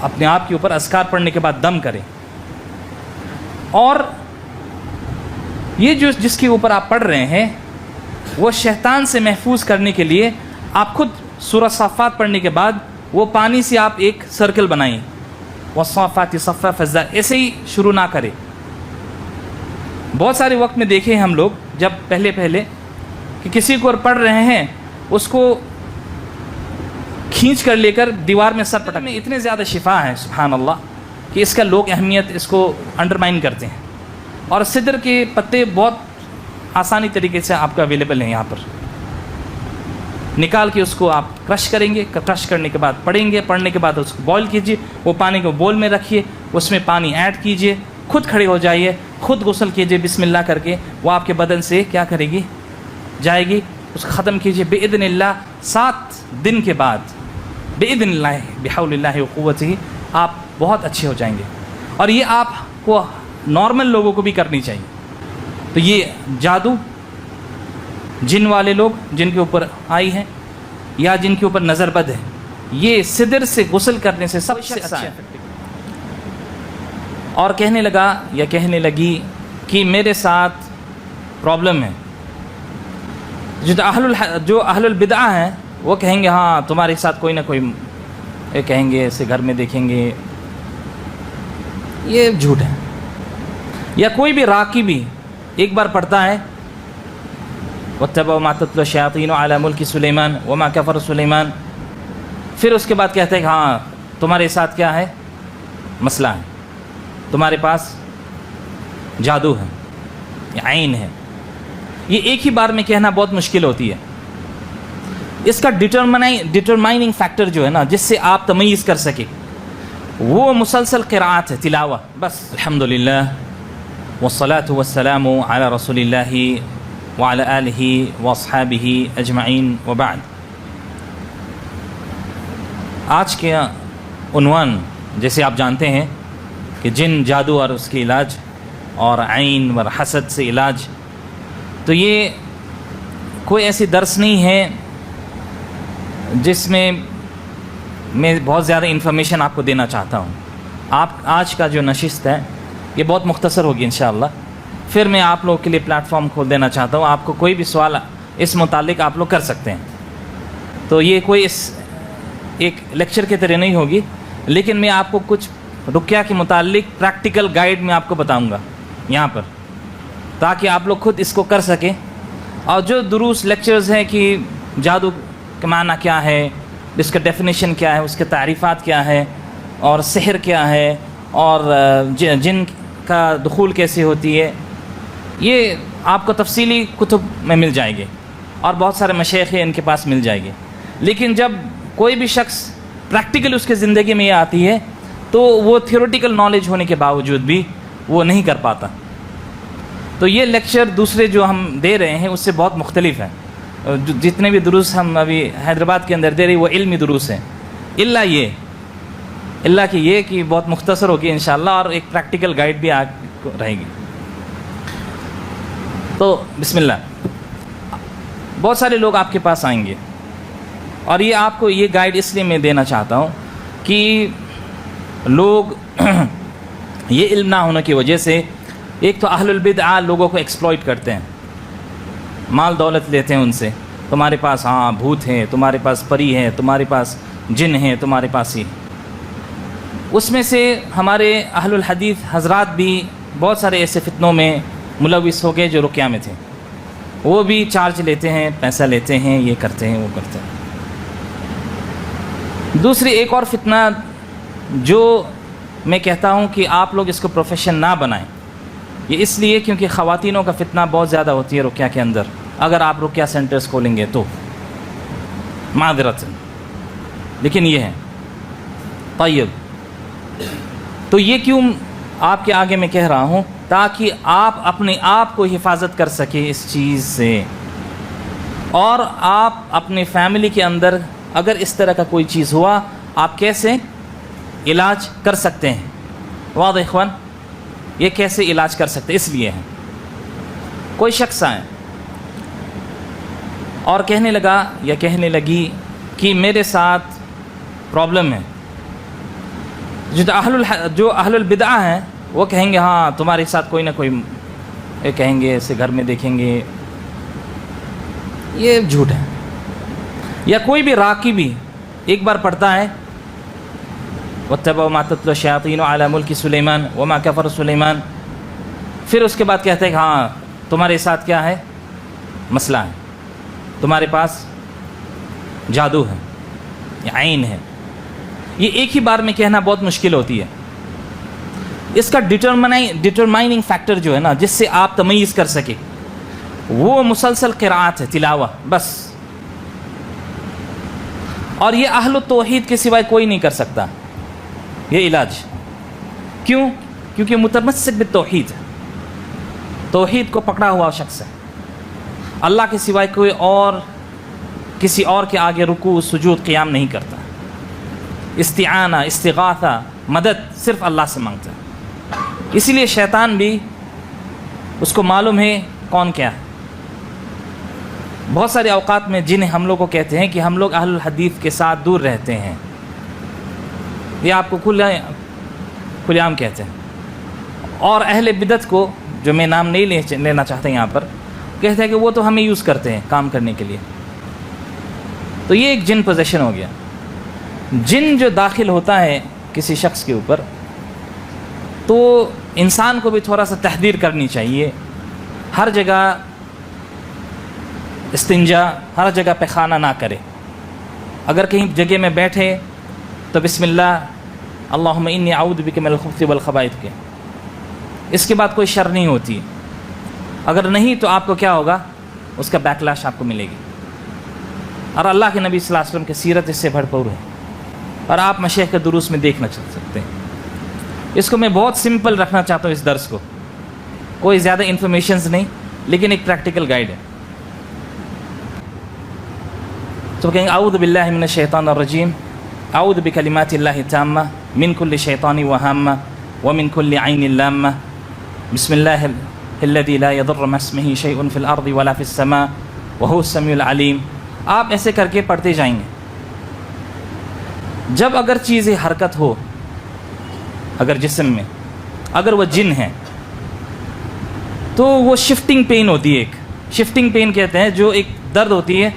اپنے آپ کے اوپر اذکار پڑھنے کے بعد دم کریں. اور یہ جس کے اوپر آپ پڑھ رہے ہیں وہ شیطان سے محفوظ کرنے کے لیے آپ خود سورہ صافات پڑھنے کے بعد وہ پانی سے آپ ایک سرکل بنائیں. والصافات صفا فزا ایسے ہی شروع نہ کریں. بہت سارے وقت میں دیکھے ہم لوگ جب پہلے کہ کسی کو پڑھ رہے ہیں اس کو کھینچ کر لے کر دیوار میں سر پٹک میں اتنے زیادہ شفا ہے سبحان اللہ کہ اس کا لوگ اہمیت اس کو انڈرمائن کرتے ہیں. اور صدر کے پتے بہت آسانی طریقے سے آپ کا اویلیبل ہیں. یہاں پر نکال کے اس کو آپ کرش کریں گے. کرش کرنے کے بعد پڑھیں گے. پڑھنے کے بعد اس کو بوائل کیجیے. وہ پانی کو بول میں رکھیے. اس میں پانی ایڈ کیجیے. خود کھڑے ہو جائیے. خود غسل کیجیے بسم اللہ کر کے. وہ آپ کے بدن سے کیا کرے گی؟ جائے گی. اس کو ختم کیجیے باذن اللہ. 7 دن کے بعد باذن اللہ بحول اللہ وقوتہ آپ بہت اچھے ہو جائیں گے. اور یہ آپ کو نارمل لوگوں کو بھی کرنی چاہیے. تو یہ جادو جن والے لوگ جن کے اوپر آئی ہیں یا جن کے اوپر نظر بد ہے یہ صدر سے غسل کرنے سے سب سے اچھا ہے. اور کہنے لگا یا کہنے لگی کہ میرے ساتھ پرابلم ہے. جو اہل البدع ہیں وہ کہیں گے ہاں تمہارے ساتھ کوئی نہ کوئی کہیں گے ایسے گھر میں دیکھیں گے. یہ جھوٹ ہے. یا کوئی بھی راقی بھی ایک بار پڑھتا ہے وَاتَّبَعُوا مَا تَتْلُو الشَّيَاطِينُ عَلَى مُلْكِ سُلَيْمَانَ وَمَا كَفَرَ سُلَيْمَانَ. پھر اس کے بعد کہتے ہیں کہ ہاں تمہارے ساتھ کیا ہے؟ مسئلہ ہے. تمہارے پاس جادو ہے یا عین ہے. یہ ایک ہی بار میں کہنا بہت مشکل ہوتی ہے. اس کا ڈٹرمائننگ فیکٹر جو ہے نا جس سے آپ تمیز کر سکے وہ مسلسل قرآت ہے تلاوہ بس. الحمدللہ والصلاة والسلام علی رسول اللہ وعلی آلہ واصحابہ اجمعین وبعد. آج کے عنوان جیسے آپ جانتے ہیں کہ جن جادو اور اس کے علاج اور عین اور حسد سے علاج. تو یہ کوئی ایسی درس نہیں ہے جس میں بہت زیادہ انفارمیشن آپ کو دینا چاہتا ہوں. آپ آج کا جو نشست ہے یہ بہت مختصر ہوگی انشاءاللہ. پھر میں آپ لوگوں کے لیے پلیٹ فارم کھول دینا چاہتا ہوں. آپ کو کوئی بھی سوال اس متعلق آپ لوگ کر سکتے ہیں. تو یہ کوئی ایک لیکچر کی طرح نہیں ہوگی لیکن میں آپ کو کچھ رقیہ کے متعلق پریکٹیکل گائیڈ میں آپ کو بتاؤں گا یہاں پر تاکہ آپ لوگ خود اس کو کر سکیں. اور جو دروس لیکچرز ہیں کہ جادو کا معنی کیا ہے, اس کا ڈیفینیشن کیا ہے, اس کے تعریفات کیا ہے, اور سحر کیا ہے, اور جن کا دخول کیسے ہوتی ہے, یہ آپ کو تفصیلی کتب میں مل جائے گی اور بہت سارے مشائخ ان کے پاس مل جائے گی. لیکن جب کوئی بھی شخص پریکٹیکل اس کے زندگی میں یہ آتی ہے تو وہ تھیوریٹیکل نالج ہونے کے باوجود بھی وہ نہیں کر پاتا. تو یہ لیکچر دوسرے جو ہم دے رہے ہیں اس سے بہت مختلف ہے. جتنے بھی دروس ہم ابھی حیدرآباد کے اندر دے رہے ہیں وہ علمی دروس ہیں اللہ کہ یہ کہ بہت مختصر ہوگی انشاءاللہ اور ایک پریکٹیکل گائیڈ بھی رہے گی. تو بسم اللہ. بہت سارے لوگ آپ کے پاس آئیں گے اور یہ آپ کو یہ گائیڈ اس لیے میں دینا چاہتا ہوں کہ لوگ یہ علم نہ ہونے کی وجہ سے ایک تو اہل البدع لوگوں کو ایکسپلائٹ کرتے ہیں, مال دولت لیتے ہیں ان سے. تمہارے پاس ہاں بھوت ہیں, تمہارے پاس پری ہیں, تمہارے پاس جن ہیں, تمہارے پاس یہ. اس میں سے ہمارے اہل الحدیث حضرات بھی بہت سارے ایسے فتنوں میں ملوث ہو گئے جو رقیہ میں تھے. وہ بھی چارج لیتے ہیں, پیسہ لیتے ہیں, یہ کرتے ہیں وہ کرتے ہیں. دوسری ایک اور فتنہ جو میں کہتا ہوں کہ آپ لوگ اس کو پروفیشن نہ بنائیں. یہ اس لیے کیونکہ خواتینوں کا فتنہ بہت زیادہ ہوتی ہے رقیہ کے اندر. اگر آپ رقیہ سینٹرز کھولیں گے تو معذرت, لیکن یہ ہے طیب. تو یہ کیوں آپ کے آگے میں کہہ رہا ہوں تاکہ آپ اپنے آپ کو حفاظت کر سکیں اس چیز سے, اور آپ اپنے فیملی کے اندر اگر اس طرح کا کوئی چیز ہوا آپ کیسے علاج کر سکتے ہیں. واضح اخوان, یہ کیسے علاج کر سکتے اس لیے ہے. کوئی شخص آئے اور کہنے لگا یا کہنے لگی کہ میرے ساتھ پرابلم ہے. جو اہل البدع ہیں وہ کہیں گے ہاں تمہارے ساتھ کوئی نہ کوئی یہ کہیں گے، ایسے گھر میں دیکھیں گے، یہ جھوٹ ہے. یا کوئی بھی راقی بھی ایک بار پڑھتا ہے وَاتَّبَعُوا مَا تَتْلُو الشَّيَاطِينُ عَلَىٰ مُلْكِ سُلَيْمَانَ وَمَا كَفَرَ سُلَيْمَانَ، پھر اس کے بعد کہتے ہیں کہ ہاں تمہارے ساتھ کیا ہے، مسئلہ ہے، تمہارے پاس جادو ہے یا عین ہے. یہ ایک ہی بار میں کہنا بہت مشکل ہوتی ہے. اس کا ڈٹرمائننگ فیکٹر جو ہے نا، جس سے آپ تمیز کر سکے، وہ مسلسل قرآت ہے، تلاوہ بس. اور یہ اہل التوحید کے سوائے کوئی نہیں کر سکتا یہ علاج. کیوں؟ کیونکہ متمسک بالتوحید ہے، توحید کو پکڑا ہوا شخص ہے. اللہ کے سوائے کوئی اور کسی اور کے آگے رکوع سجود قیام نہیں کرتا. استعانہ، استغاثہ، مدد صرف اللہ سے مانگتا ہے. اسی لیے شیطان بھی اس کو معلوم ہے کون کیا ہے. بہت سارے اوقات میں جن ہم لوگ کو کہتے ہیں کہ ہم لوگ اہل الحدیث کے ساتھ دور رہتے ہیں، یہ آپ کو کھلے عام کہتے ہیں. اور اہل بدعت کو، جو میں نام نہیں لینا چاہتا یہاں پر، کہتے ہیں کہ وہ تو ہمیں یوز کرتے ہیں کام کرنے کے لیے. تو یہ ایک جن پوزیشن ہو گیا. جن جو داخل ہوتا ہے کسی شخص کے اوپر، تو انسان کو بھی تھوڑا سا تحذیر کرنی چاہیے. ہر جگہ استنجا، ہر جگہ پیخانہ نہ کرے. اگر کہیں جگہ میں بیٹھے تو بسم اللہ اللہم انی اعوذ بک من الخبث والخبائث کے، اس کے بعد کوئی شر نہیں ہوتی. اگر نہیں تو آپ کو کیا ہوگا، اس کا بیکلاش آپ کو ملے گی. اور اللہ کے نبی صلی اللہ علیہ وسلم کی سیرت اس سے بھرپور ہے، اور آپ مشائخ کے دروس میں دیکھنا چل سکتے ہیں. اس کو میں بہت سمپل رکھنا چاہتا ہوں، اس درس کو کوئی زیادہ انفارمیشنز نہیں، لیکن ایک پریکٹیکل گائیڈ ہے. تو کہیں گے اعوذ باللہ من الشیطان الرجیم، اعوذ بکلمات اللہ التامہ من کل شیطان وہامہ ومن کل عین لامہ، بسم اللہ الذی لا یضر مع اسمہ شیء فی الارض ولا فی السماء وہو السمیع العلیم. آپ ایسے کر کے پڑھتے جائیں گے. جب اگر چیزیں حرکت ہو، اگر جسم میں اگر وہ جن ہے، تو وہ شفٹنگ پین ہوتی ہے. ایک شفٹنگ پین کہتے ہیں، جو ایک درد ہوتی ہے،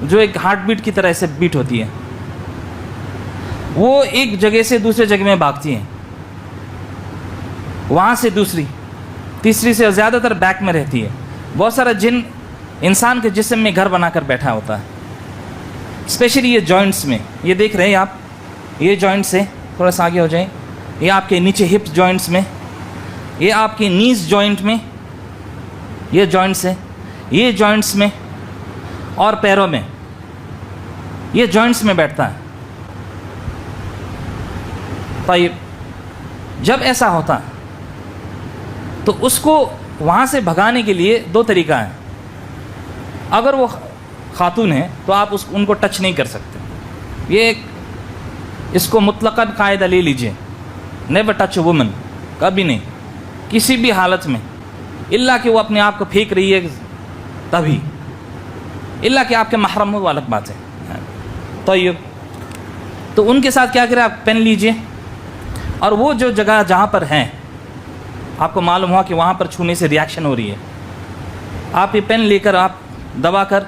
جو ایک ہارٹ بیٹ کی طرح سے بیٹ ہوتی ہے. وہ ایک جگہ سے دوسرے جگہ میں بھاگتی ہیں، وہاں سے دوسری، تیسری سے زیادہ تر بیک میں رہتی ہے. بہت سارا جن انسان کے جسم میں گھر بنا کر بیٹھا ہوتا ہے، اسپیشلی یہ جوائنٹس میں. یہ دیکھ رہے ہیں آپ، یہ جوائنٹس ہے، تھوڑا سا آگے ہو جائیں، یہ آپ کے نیچے ہپ جوائنٹس میں، یہ آپ کے نیز جوائنٹ میں، یہ جوائنٹس ہے، یہ جوائنٹس میں، اور پیروں میں، یہ جوائنٹس میں بیٹھتا ہے. طيب جب ایسا ہوتا تو اس کو وہاں سے بھگانے کے لیے دو طریقہ ہیں. اگر وہ خاتون ہے تو آپ ان کو ٹچ نہیں کر سکتے. یہ اس کو مطلقاً قاعدہ لے لیجئے، نیور ٹچ اے وومن، کبھی نہیں، کسی بھی حالت میں، الا کہ وہ اپنے آپ کو پھینک رہی ہے تبھی، الا کہ آپ کے محرم ہو، وہ الگ بات ہے. طيب تو ان کے ساتھ کیا کریں، آپ پین لیجئے، اور وہ جو جگہ جہاں پر ہیں آپ کو معلوم ہوا کہ وہاں پر چھونے سے ریاکشن ہو رہی ہے، آپ یہ پین لے کر آپ دبا کر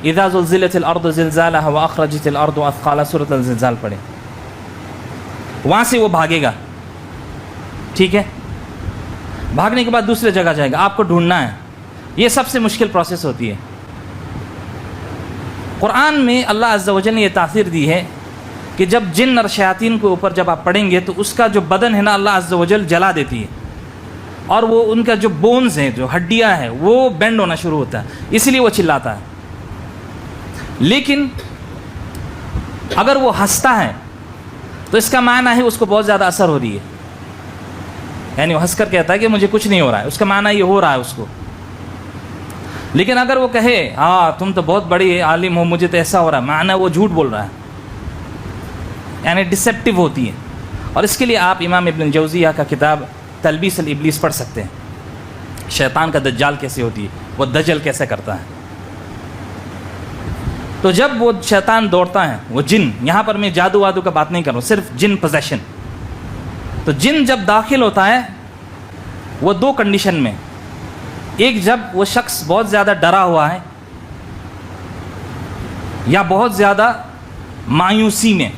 اذا زلزلت الارض زلزالها واخرجت الارض اثقالها سورۃ الزلزال پڑھیں. وہاں سے وہ بھاگے گا، ٹھیک ہے. بھاگنے کے بعد دوسرے جگہ جائے گا، آپ کو ڈھونڈنا ہے. یہ سب سے مشکل پروسیس ہوتی ہے. قرآن میں اللہ عز و جل نے یہ تاثیر دی ہے کہ جب جن اور شیاطین کے اوپر جب آپ پڑھیں گے تو اس کا جو بدن ہے نا، اللہ عز و جل جلا دیتی ہے، اور وہ ان کا جو بونز ہیں، جو ہڈیاں ہیں، وہ بینڈ ہونا شروع ہوتا ہے، اس لیے وہ چلاتا ہے. لیکن اگر وہ ہنستا ہے تو اس کا معنی ہے اس کو بہت زیادہ اثر ہو رہی ہے، یعنی وہ ہنس کر کہتا ہے کہ مجھے کچھ نہیں ہو رہا ہے، اس کا معنی یہ ہو رہا ہے اس کو. لیکن اگر وہ کہے ہاں تم تو بہت بڑی عالم ہو، مجھے تو ایسا ہو رہا ہے، معنی وہ جھوٹ بول رہا ہے، یعنی ڈسیپٹیو ہوتی ہے. اور اس کے لیے آپ امام ابن الجوزیہ کا کتاب تلبیس الابلیس پڑھ سکتے ہیں. شیطان کا دجال کیسے ہوتی ہے، وہ دجل کیسے کرتا ہے. تو جب وہ شیطان دوڑتا ہے، وہ جن، یہاں پر میں جادو وادو کا بات نہیں کر رہا ہوں، صرف جن پوزیشن، تو جن جب داخل ہوتا ہے وہ دو کنڈیشن میں، ایک جب وہ شخص بہت زیادہ ڈرا ہوا ہے یا بہت زیادہ مایوسی میں،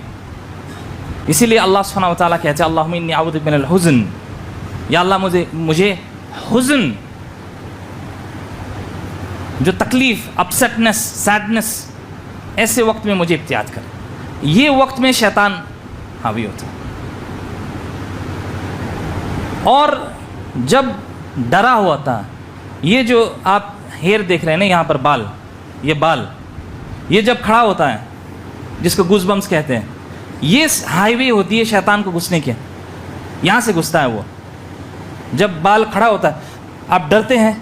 اسی لیے اللہ سبحانہ و تعالیٰ کہتے ہیں اللہم انی اعوذ بک من الحزن، یا اللہ مجھے حزن، جو تکلیف، اپسٹنس، سیڈنس، ایسے وقت میں مجھے ابتعاد کر. یہ وقت میں شیطان حاوی ہوتا ہے. اور جب ڈرا ہوا تھا، یہ جو آپ ہیئر دیکھ رہے ہیں نا یہاں پر بال، یہ بال یہ جب کھڑا ہوتا ہے جس کو گوز بمس کہتے ہیں، یہ ہائی وے ہوتی ہے شیطان کو گھسنے کے. یہاں سے گھستا ہے وہ. جب بال کھڑا ہوتا ہے آپ ڈرتے ہیں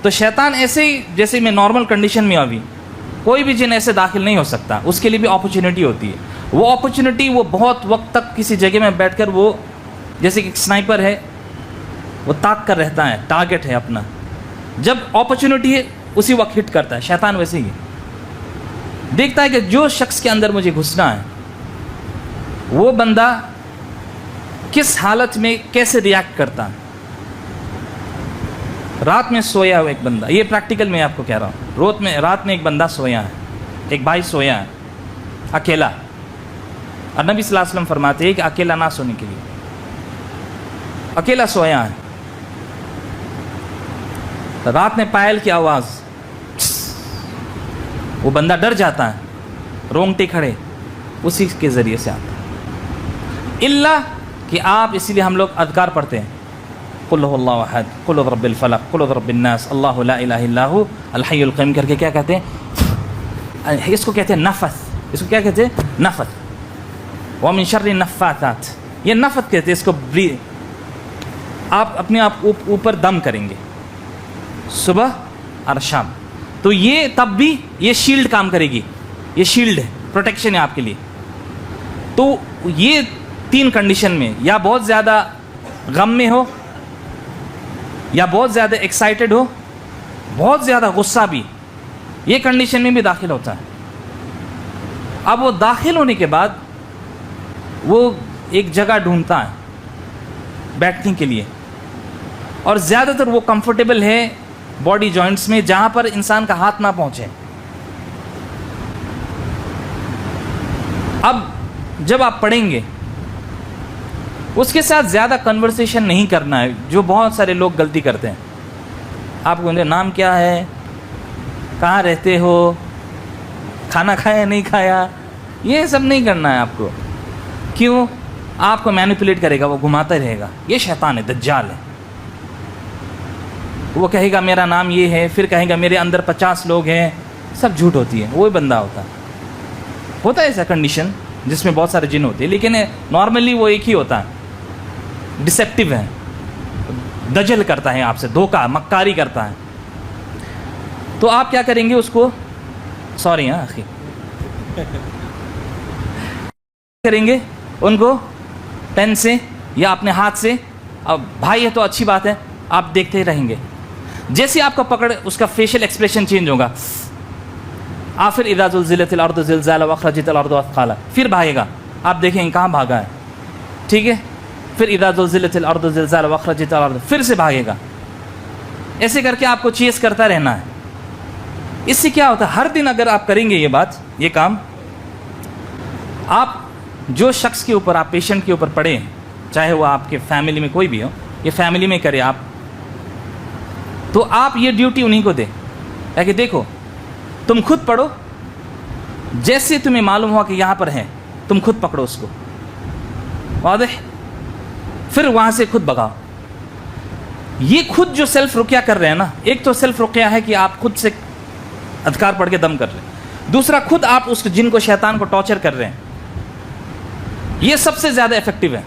تو شیطان ایسے ہی جیسے میں نارمل کنڈیشن میں ابھی کوئی بھی جن ایسے داخل نہیں ہو سکتا، اس کے لیے بھی اپرچونیٹی ہوتی ہے. وہ اپرچونیٹی وہ بہت وقت تک کسی جگہ میں بیٹھ کر وہ جیسے کہ سنائپر ہے وہ تاک کر رہتا ہے، ٹارگٹ ہے اپنا، جب اپرچونیٹی ہے اسی وقت ہٹ کرتا ہے. شیطان ویسے ہی دیکھتا ہے کہ جو شخص کے اندر مجھے گھسنا ہے وہ بندہ کس حالت میں کیسے ریاکٹ کرتا ہے. رات میں سویا ہوا ایک بندہ، یہ پریکٹیکل میں آپ کو کہہ رہا ہوں، رات میں ایک بندہ سویا ہے، ایک بھائی سویا ہے اکیلا، اور نبی صلی اللہ علیہ وسلم فرماتے ہیں کہ اکیلا نہ سونے کے لیے، اکیلا سویا ہے. رات میں پائل کی آواز، وہ بندہ ڈر جاتا ہے، رونگٹے کھڑے اسی کے ذریعے سے آتا ہے. الا کہ آپ، اسی لیے ہم لوگ اذکار پڑھتے ہیں، قل هو اللہ احد، قل اعوذ برب الفلق، قل اعوذ برب الناس، اللہ لا الہ الا هو الحی القیوم کر کے کیا کہتے ہیں، اس کو کہتے ہیں نفث، اس کو کیا کہتے ہیں نفث. ومن شر النفاثات، یہ نفث کہتے ہیں اس کو. آپ اپنے آپ اوپر دم کریں گے صبح اور شام، تو یہ تب بھی یہ شیلڈ کام کرے گی، یہ شیلڈ ہے، پروٹیکشن ہے آپ کے لیے. تو یہ تین کنڈیشن میں، یا بہت زیادہ غم میں ہو، یا بہت زیادہ ایکسائٹڈ ہو، بہت زیادہ غصہ بھی، یہ کنڈیشن میں بھی داخل ہوتا ہے. اب وہ داخل ہونے کے بعد وہ ایک جگہ ڈھونڈتا ہے بیٹھنے کے لیے، اور زیادہ تر وہ کمفرٹیبل ہے باڈی جوائنٹس میں جہاں پر انسان کا ہاتھ نہ پہنچے. اب جب آپ پڑھیں گے اس کے ساتھ زیادہ کنورسیشن نہیں کرنا ہے، جو بہت سارے لوگ غلطی کرتے ہیں. آپ کو نام کیا ہے، کہاں رہتے ہو، کھانا کھایا نہیں کھایا، یہ سب نہیں کرنا ہے آپ کو. کیوں؟ آپ کو مینیپولیٹ کرے گا، وہ گھماتا رہے گا. یہ شیطان ہے، دجال ہے. وہ کہے گا میرا نام یہ ہے، پھر کہے گا میرے اندر 50 لوگ ہیں. سب جھوٹ ہوتی ہے. وہی بندہ ہوتا ہے ایسا کنڈیشن جس میں بہت سارے جن ہوتے ہیں، لیکن نارملی وہ ایک ہی ہوتا ہے، ڈسیپٹیو ہے، دجل کرتا ہے آپ سے، دھوکہ مکاری کرتا ہے. تو آپ کیا کریں گے اس کو، سوری آخی کریں گے ان کو پین سے یا اپنے ہاتھ سے. اب بھائی ہے تو اچھی بات ہے، آپ دیکھتے ہی رہیں گے. جیسے آپ کو پکڑ اس کا فیشل ایکسپریشن چینج ہوگا. آپ پھر اذا زلزلت الارض زلزالها واخرجت الارض اثقالها، پھر بھاگے گا. آپ دیکھیں کہاں بھاگا ہے، ٹھیک ہے. پھر اذا زلزلت الارض زلزالها واخرجت الارض، پھر سے بھاگے گا. ایسے کر کے آپ کو چیز کرتا رہنا ہے. اس سے کیا ہوتا ہے، ہر دن اگر آپ کریں گے یہ بات، یہ کام، آپ جو شخص کے اوپر، آپ پیشنٹ کے اوپر پڑھیں، چاہے وہ آپ کے فیملی میں کوئی بھی ہو، یہ فیملی میں کرے آپ، تو آپ یہ ڈیوٹی انہیں کو دیں کہ دیکھو تم خود پڑھو، جیسے تمہیں معلوم ہوا کہ یہاں پر ہے تم خود پکڑو اس کو، واضح، پھر وہاں سے خود بگاؤ. یہ خود جو سیلف رقیہ کر رہے ہیں نا، ایک تو سیلف رقیہ ہے کہ آپ خود سے اذکار پڑھ کے دم کر رہے ہیں، دوسرا خود آپ اس جن کو، شیطان کو ٹارچر کر رہے ہیں. یہ سب سے زیادہ افیکٹو ہے،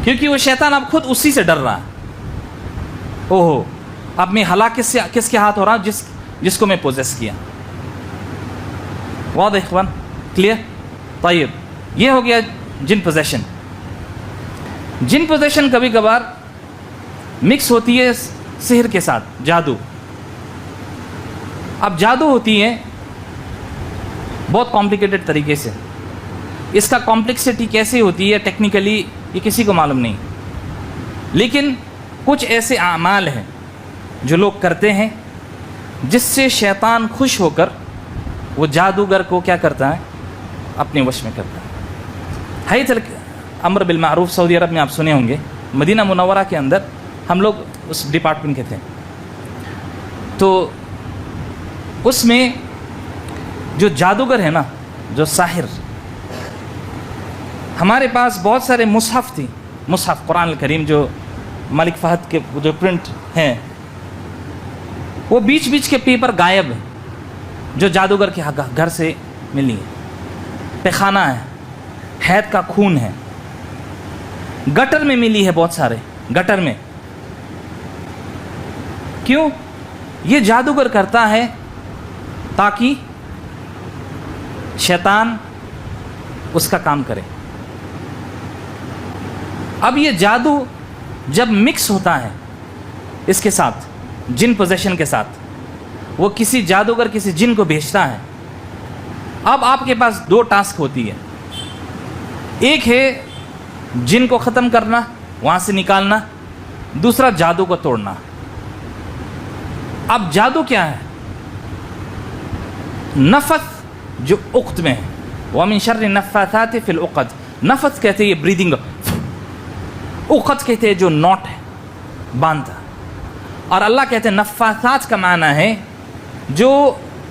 کیونکہ وہ شیطان اب خود اسی سے ڈر رہا ہے. اوہو اب میں ہلاک کس کے ہاتھ ہو رہا ہوں، جس کو میں پوزیس کیا. واضح اخوان، کلیئر؟ طیب، یہ ہو گیا جن پوزیشن. جن پوزیشن کبھی کبھار مکس ہوتی ہے سحر کے ساتھ، جادو. اب جادو ہوتی ہے بہت کمپلیکیٹڈ طریقے سے. اس کا کمپلیکسٹی کیسے ہوتی ہے ٹیکنیکلی یہ کسی کو معلوم نہیں. لیکن کچھ ایسے اعمال ہیں جو لوگ کرتے ہیں جس سے شیطان خوش ہو کر وہ جادوگر کو کیا کرتا ہے؟ اپنے وش میں کرتا ہے. حیث امر بالمعروف سعودی عرب میں آپ سنے ہوں گے. مدینہ منورہ کے اندر ہم لوگ اس ڈپارٹمنٹ کے تھے. تو اس میں جو جادوگر ہے نا، جو ساحر، ہمارے پاس بہت سارے مصحف تھی، مصحف قرآن الکریم جو ملک فہد کے جو پرنٹ ہیں، وہ بیچ بیچ کے پیپر غائب ہیں جو جادوگر کے گھر سے ملی ہے. پیخانہ ہے، حید کا خون ہے، گٹر میں ملی ہے، بہت سارے گٹر میں. کیوں؟ یہ جادوگر کرتا ہے تاکہ شیطان اس کا کام کرے. اب یہ جادو جب مکس ہوتا ہے اس کے ساتھ، جن پوزیشن کے ساتھ، وہ کسی جادوگر کسی جن کو بھیجتا ہے. اب آپ کے پاس دو ٹاسک ہوتی ہے. ایک ہے جن کو ختم کرنا، وہاں سے نکالنا. دوسرا جادو کو توڑنا. اب جادو کیا ہے؟ نفث جو عقد میں ہے. وَمِن شَرِّ النَّفَّاثَاتِ فِي الْعُقَدِ. نفث کہتے ہیں یہ بریدنگ. عقد کہتے ہیں جو نوٹ ہے، باندھا. اور اللہ کہتے ہیں نفاثات کا معنی ہے جو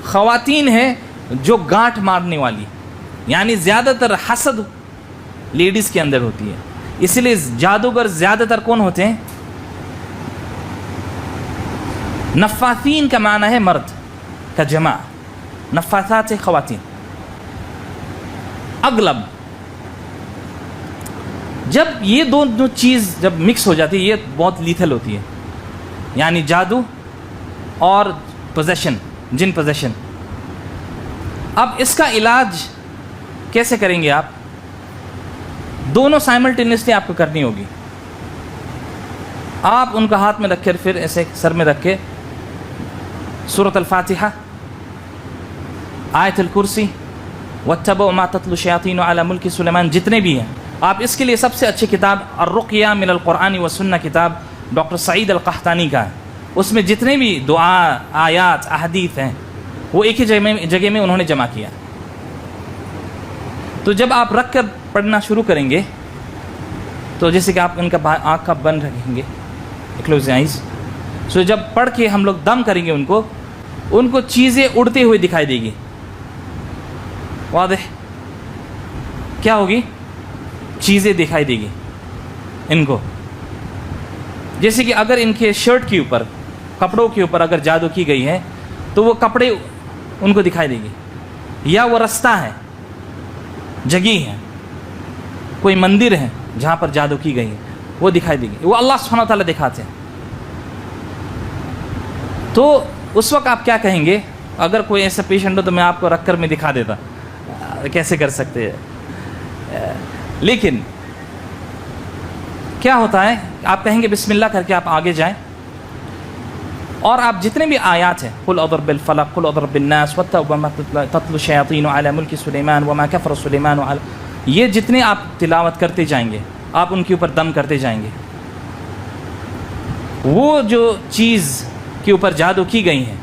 خواتین ہیں جو گانٹھ مارنے والی، یعنی زیادہ تر حسد لیڈیز کے اندر ہوتی ہے. اس لیے جادوگر زیادہ تر کون ہوتے ہیں؟ نفاثین کا معنی ہے مرد کا جمع، نفاثات سے خواتین. اغلب جب یہ دونوں چیز جب مکس ہو جاتی ہے یہ بہت لیتھل ہوتی ہے، یعنی جادو اور پوزیشن، جن پوزیشن. اب اس کا علاج کیسے کریں گے آپ؟ دونوں سائملٹینیسلی آپ کو کرنی ہوگی. آپ ان کا ہاتھ میں رکھ کر پھر ایسے سر میں رکھ کے سورۃ الفاتحہ، آیت الکرسی، واتبعوا ما تتلو الشیاطین علی ملک سلیمان، جتنے بھی ہیں. آپ اس کے لیے سب سے اچھی کتاب الرقیہ من القرآن والسنہ کتاب ڈاکٹر سعید القحطانی کا ہے. اس میں جتنے بھی دعا، آیات، احادیث ہیں وہ ایک ہی جگہ میں انہوں نے جمع کیا. تو جب آپ رکھ کر پڑھنا شروع کریں گے تو جیسے کہ آپ ان کا آنکھ کا بند رکھیں گے، کلوز آئیز. سو جب پڑھ کے ہم لوگ دم کریں گے ان کو چیزیں اڑتے ہوئے دکھائی دے گی. واضح؟ کیا ہوگی؟ چیزیں دکھائی دے گی ان کو. جیسے کہ اگر ان کے شرٹ کے اوپر، کپڑوں کے اوپر اگر جادو کی گئی ہے تو وہ کپڑے ان کو دکھائی دے گی، یا وہ رستہ ہے، جگہ ہے، کوئی مندر ہے جہاں پر جادو کی گئی ہے وہ دکھائی دے گی. وہ اللہ سبحانہ وتعالیٰ دکھاتے ہیں. تو اس وقت آپ کیا کہیں گے؟ اگر کوئی ایسا پیشنٹ ہو تو میں آپ کو رکھ کر میں دکھا دیتا کیسے کر سکتے ہیں. لیکن کیا ہوتا ہے، آپ کہیں گے بسم اللہ کر کے آپ آگے جائیں، اور آپ جتنے بھی آیات ہیں، قل اعوذ بالفلق، قل اعوذ بالناس، واتبعوا ما تتلو الشیاطین علی ملک سلیمان وما کفر سلیمان، یہ جتنے آپ تلاوت کرتے جائیں گے آپ ان کے اوپر دم کرتے جائیں گے. وہ جو چیز کے اوپر جادو کی گئی ہیں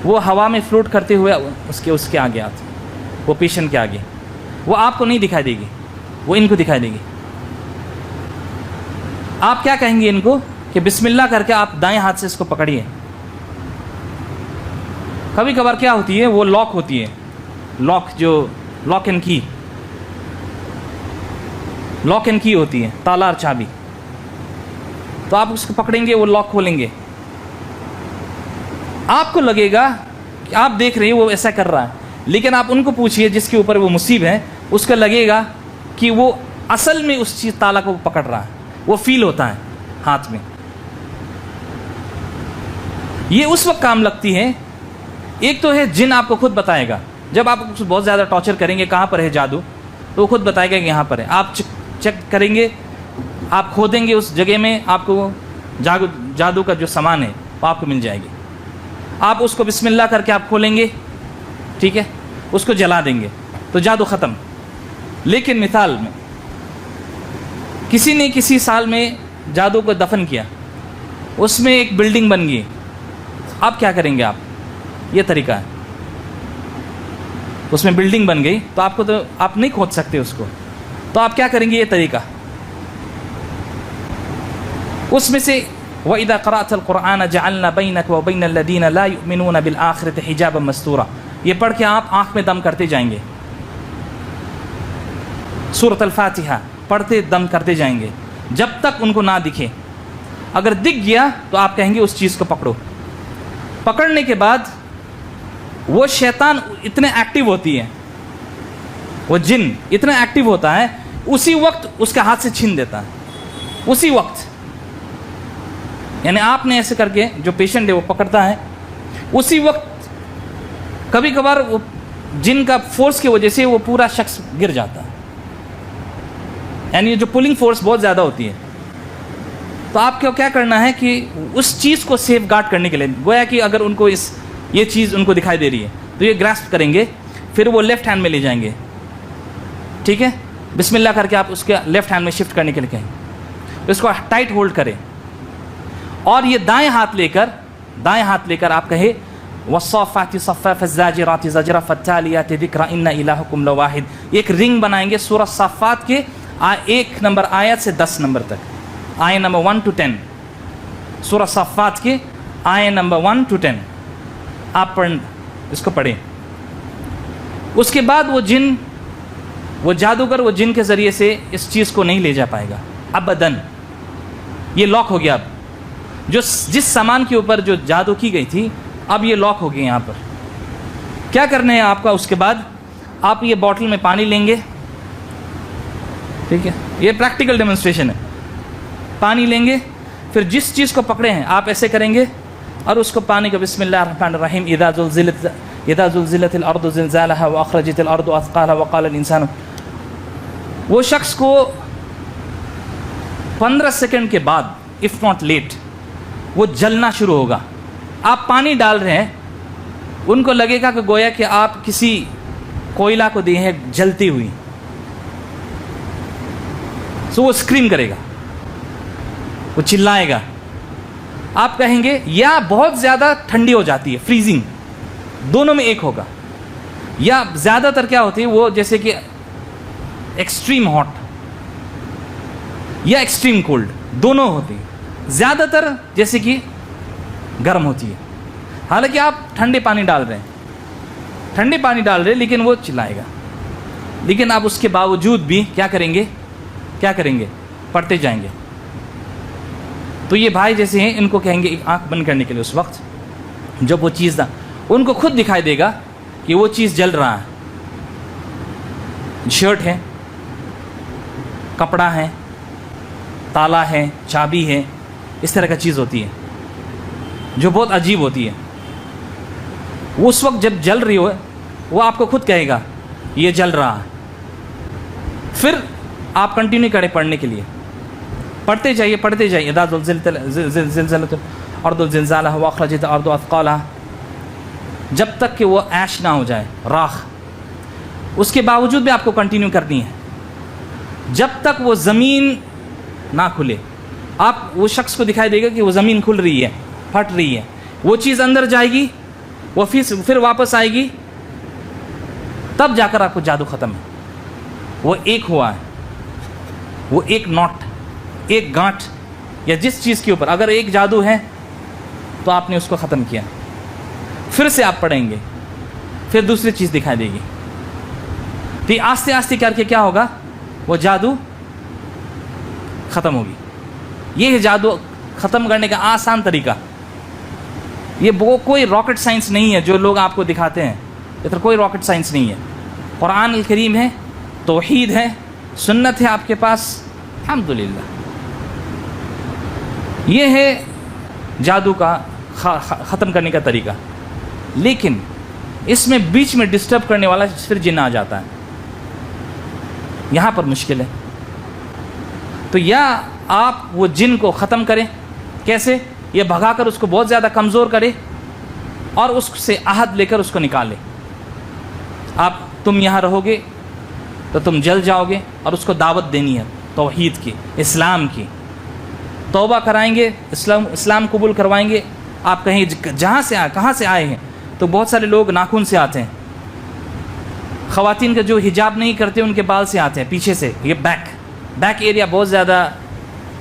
وہ ہوا میں فلوٹ کرتے ہوئے اس کے آگے آتے، وہ پیشنٹ کے آگے. وہ آپ کو نہیں دکھائی دے گی، وہ ان کو دکھائی دے گی. آپ کیا کہیں گے ان کو کہ بسم اللہ کر کے آپ دائیں ہاتھ سے اس کو پکڑیے. کبھی کبھار کیا ہوتی ہے، وہ لاک ہوتی ہے، لاک جو لاک اینڈ کی ہوتی ہے، تالا اور چابی. تو آپ اس کو پکڑیں گے، وہ لاک کھولیں گے. آپ کو لگے گا کہ آپ دیکھ رہے ہیں وہ ایسا کر رہا ہے، لیکن آپ ان کو پوچھئے جس کے اوپر وہ مصیب ہے، اس کو لگے گا کہ وہ اصل میں اس چیز تالا کو پکڑ رہا ہے، وہ فیل ہوتا ہے ہاتھ میں. یہ اس وقت کام لگتی ہے. ایک تو ہے جن آپ کو خود بتائے گا، جب آپ بہت زیادہ ٹارچر کریں گے کہاں پر ہے جادو تو وہ خود بتائے گا کہ یہاں پر ہے. آپ چیک کریں گے، آپ کھودیں گے اس جگہ میں، آپ کو جادو کا جو سامان ہے وہ آپ کو مل جائے گی. آپ اس کو بسم اللہ کر کے آپ کھولیں گے، ٹھیک ہے، اس کو جلا دیں گے تو جادو ختم. لیکن مثال میں کسی نے کسی سال میں جادو کو دفن کیا، اس میں ایک بلڈنگ بن گئی، اب کیا کریں گے آپ؟ یہ طریقہ ہے، اس میں بلڈنگ بن گئی تو آپ نہیں کھود سکتے اس کو، تو آپ کیا کریں گے؟ یہ طریقہ اس میں سے وَإِذَا قَرَأْتَ الْقُرْآنَ جَعَلْنَا بَيْنَكَ وَبَيْنَ الَّذِينَ لَا يُؤْمِنُونَ بِالْآخِرَةِ حِجَابًا مَسْتُورًا، یہ پڑھ کے آپ آنکھ میں دم کرتے جائیں گے، سورۃ الفاتحہ پڑھتے دم کرتے جائیں گے جب تک ان کو نہ دکھے، اگر دکھ گیا تو آپ کہیں گے اس چیز کو پکڑو، پکڑنے کے بعد وہ شیطان اتنے ایکٹیو ہوتی ہے، وہ جن اتنا ایکٹیو ہوتا ہے، اسی وقت اس کے ہاتھ سے چھین دیتا ہے، اسی وقت، یعنی آپ نے ایسے کر کے جو پیشنٹ ہے وہ پکڑتا ہے، اسی وقت کبھی کبھار وہ جن کا فورس کی وجہ سے وہ پورا شخص گر جاتا ہے، یعنی جو پولنگ فورس بہت زیادہ ہوتی ہے، تو آپ کو کیا کرنا ہے کہ اس چیز کو سیف گارڈ کرنے کے لیے، گویا کہ اگر ان کو یہ چیز ان کو دکھائی دے رہی ہے تو یہ گراسپ کریں گے، پھر وہ لیفٹ ہینڈ میں لے جائیں گے، ٹھیک ہے، بسم اللہ کر کے آپ اس کے لیفٹ ہینڈ میں شفٹ کرنے کے لیے کہیں، اس کو ٹائٹ ہولڈ کریں، اور یہ دائیں ہاتھ لے کر آپ کہے وَالصَّافَّاتِ صَفًّا فَالزَّاجِرَاتِ زَجْرًا فَالتَّالِيَاتِ ذِكْرًا إِنَّ إِلَٰهَكُمْ لَوَاحِدٌ، ایک رنگ بنائیں گے سورہ صافات کے 1 نمبر آیت سے 10 نمبر تک، آیت نمبر 1 to 10، سورہ صافات کے آیت نمبر 1 to 10 آپ اس کو پڑھیں۔ اس کے بعد وہ جادوگر وہ جن کے ذریعے سے اس چیز کو نہیں لے جا پائے گا ابداً، یہ لاک ہو گیا، اب جس سامان کے اوپر جو جادو کی گئی تھی اب یہ لاک ہو گئی۔ یہاں پر کیا کرنا ہے آپ کا؟ اس کے بعد آپ یہ باٹل میں پانی لیں گے، ٹھیک ہے، یہ پریکٹیکل ڈیمونسٹریشن ہے، پانی لیں گے، پھر جس چیز کو پکڑے ہیں آپ ایسے کریں گے اور اس کو پانی کو بسم اللہ الرحمن الرحیم اذا زلزلت الارض زلزالها واخرجت الارض اثقالها وقال الانسان، وہ شخص کو 15 سیکنڈ کے بعد اف ناٹ لیٹ وہ جلنا شروع ہوگا، آپ پانی ڈال رہے ہیں، ان کو لگے گا کہ گویا کہ آپ کسی کوئلہ کو دیے ہیں جلتی ہوئی، سو وہ اسکریم کرے گا، وہ چلائے گا، آپ کہیں گے، یا بہت زیادہ ٹھنڈی ہو جاتی ہے فریزنگ، دونوں میں ایک ہوگا، یا زیادہ تر کیا ہوتی ہے وہ جیسے کہ ایکسٹریم ہاٹ یا ایکسٹریم کولڈ دونوں ہوتی ہے، زیادہ تر جیسے کہ گرم ہوتی ہے، حالانکہ آپ ٹھنڈے پانی ڈال رہے ہیں لیکن وہ چلائے گا، لیکن آپ اس کے باوجود بھی کیا کریں گے؟ پڑھتے جائیں گے۔ تو یہ بھائی جیسے ہیں، ان کو کہیں گے ایک آنکھ بند کرنے کے لیے، اس وقت جب وہ چیز ان کو خود دکھائی دے گا کہ وہ چیز جل رہا ہے، شرٹ ہے، کپڑا ہے، تالا ہے، چابی ہے، اس طرح کا چیز ہوتی ہے جو بہت عجیب ہوتی ہے، وہ اس وقت جب جل رہی ہو وہ آپ کو خود کہے گا یہ جل رہا ہے، پھر آپ کنٹینیو کریں پڑھنے کے لیے، پڑھتے جائیے اذا زلزلت الارض زلزالها واخرجت الارض اثقالها، جب تک کہ وہ ایش نہ ہو جائے، راخ، اس کے باوجود بھی آپ کو کنٹینیو کرنی ہے جب تک وہ زمین نہ کھلے، آپ وہ شخص کو دکھائی دے گا کہ وہ زمین کھل رہی ہے، پھٹ رہی ہے، وہ چیز اندر جائے گی، وہ پھر واپس آئے گی، تب جا کر آپ کو جادو ختم ہے، وہ ایک ہوا ہے، وہ ایک نوٹ، ایک گانٹھ یا جس چیز کے اوپر اگر ایک جادو ہے تو آپ نے اس کو ختم کیا، پھر سے آپ پڑھیں گے، پھر دوسری چیز دکھائی دے گی، پھر آستے آستے کر کے کیا ہوگا؟ وہ جادو ختم ہوگی۔ یہ ہے جادو ختم کرنے کا آسان طریقہ، یہ کوئی راکٹ سائنس نہیں ہے جو لوگ آپ کو دکھاتے ہیں، یہ کوئی راکٹ سائنس نہیں ہے، قرآن الکریم ہے، توحید ہے، سنت ہے آپ کے پاس، الحمدللہ۔ یہ ہے جادو کا ختم کرنے کا طریقہ، لیکن اس میں بیچ میں ڈسٹرب کرنے والا پھر جن آ جاتا ہے، یہاں پر مشکل ہے۔ تو یا آپ وہ جن کو ختم کریں، کیسے؟ یہ بھگا کر اس کو بہت زیادہ کمزور کرے اور اس سے عہد لے کر اس کو نکالے، تم یہاں رہو گے تو تم جل جاؤ گے، اور اس کو دعوت دینی ہے توحید کی، اسلام کی. توبہ کرائیں گے، اسلام قبول کروائیں گے. آپ کہیں جہاں سے کہاں سے آئے ہیں، تو بہت سارے لوگ ناخن سے آتے ہیں. خواتین کا جو حجاب نہیں کرتے ان کے بال سے آتے ہیں، پیچھے سے. یہ بیک ایریا بہت زیادہ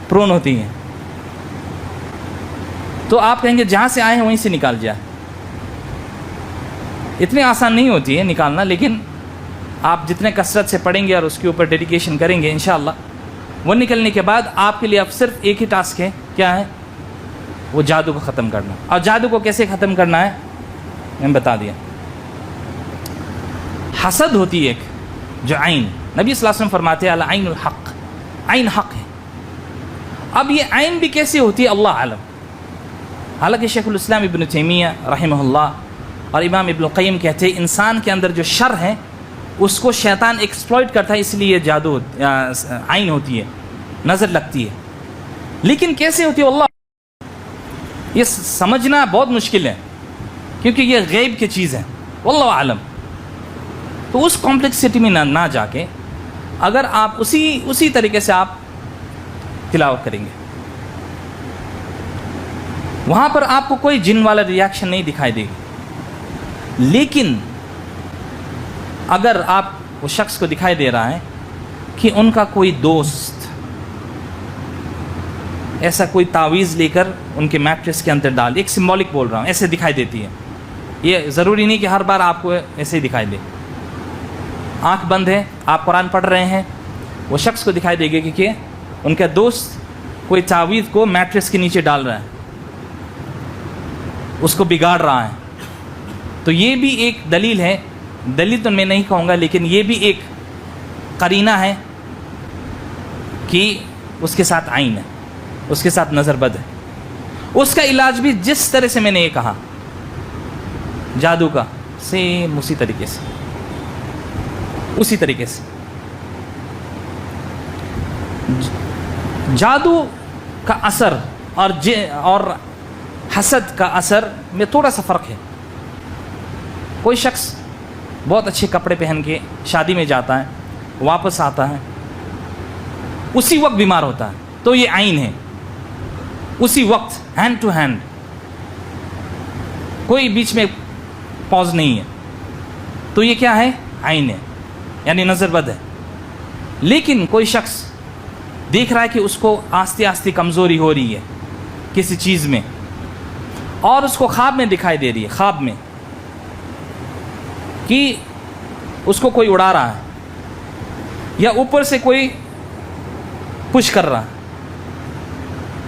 پرون ہوتی ہیں. تو آپ کہیں گے جہاں سے آئے ہیں وہیں سے نکال جائے. اتنی آسان نہیں ہوتی ہے نکالنا، لیکن آپ جتنے کثرت سے پڑھیں گے اور اس کے اوپر ڈیڈیکیشن کریں گے انشاءاللہ، وہ نکلنے کے بعد آپ کے لیے اب صرف ایک ہی ٹاسک ہے. کیا ہے؟ وہ جادو کو ختم کرنا. اور جادو کو کیسے ختم کرنا ہے میں نے بتا دیا. حسد ہوتی ہے ایک جو عین، نبی صلی اللہ علیہ وسلم فرماتے ہیں العین الحق، عین حق ہے. اب یہ عین بھی کیسے ہوتی ہے اللہ عالم. حالانکہ شیخ الاسلام ابن تیمیہ رحمہ اللہ اور امام ابن القیم کہتے ہیں انسان کے اندر جو شر ہے اس کو شیطان ایکسپلائٹ کرتا ہے، اس لیے جادو عین ہوتی ہے، نظر لگتی ہے. لیکن کیسے ہوتی ہے اللہ، یہ سمجھنا بہت مشکل ہے کیونکہ یہ غیب کی چیز ہے، واللہ عالم. تو اس کمپلیکسٹی میں نہ جا کے اگر آپ اسی طریقے سے آپ تلاوت کریں گے، وہاں پر آپ کو کوئی جن والا ریاکشن نہیں دکھائی دے گی. لیکن اگر آپ وہ شخص کو دکھائی دے رہا ہے کہ ان کا کوئی دوست ایسا کوئی تعویذ لے کر ان کے میٹرس کے اندر ڈال، ایک سمبولک بول رہا ہوں، ایسے دکھائی دیتی ہے. یہ ضروری نہیں کہ ہر بار آپ کو ایسے ہی دکھائی دے. آنکھ بند ہے، آپ قرآن پڑھ رہے ہیں، وہ شخص کو دکھائی دے گا کہ ان کا دوست کوئی تعویذ کو میٹرس کے نیچے ڈال رہا ہے، اس کو بگاڑ رہا ہے. تو یہ بھی ایک دلیل ہے، دلیل تو میں نہیں کہوں گا لیکن یہ بھی ایک قرینہ ہے کہ اس کے ساتھ عین ہے، اس کے ساتھ نظر بد ہے. اس کا علاج بھی جس طرح سے میں نے یہ کہا جادو کا، سیم اسی طریقے سے. جادو کا اثر اور حسد کا اثر میں تھوڑا سا فرق ہے. کوئی شخص بہت اچھے کپڑے پہن کے شادی میں جاتا ہے، واپس آتا ہے، اسی وقت بیمار ہوتا ہے، تو یہ عین ہے. اسی وقت ہینڈ ٹو ہینڈ، کوئی بیچ میں پاز نہیں ہے، تو یہ کیا ہے؟ عین ہے، یعنی نظر بد ہے. لیکن کوئی شخص دیکھ رہا ہے کہ اس کو آہستہ آہستہ کمزوری ہو رہی ہے کسی چیز میں، اور اس کو خواب میں دکھائی دے رہی ہے، خواب میں کہ اس کو کوئی اڑا رہا ہے یا اوپر سے کوئی پش کر رہا ہے.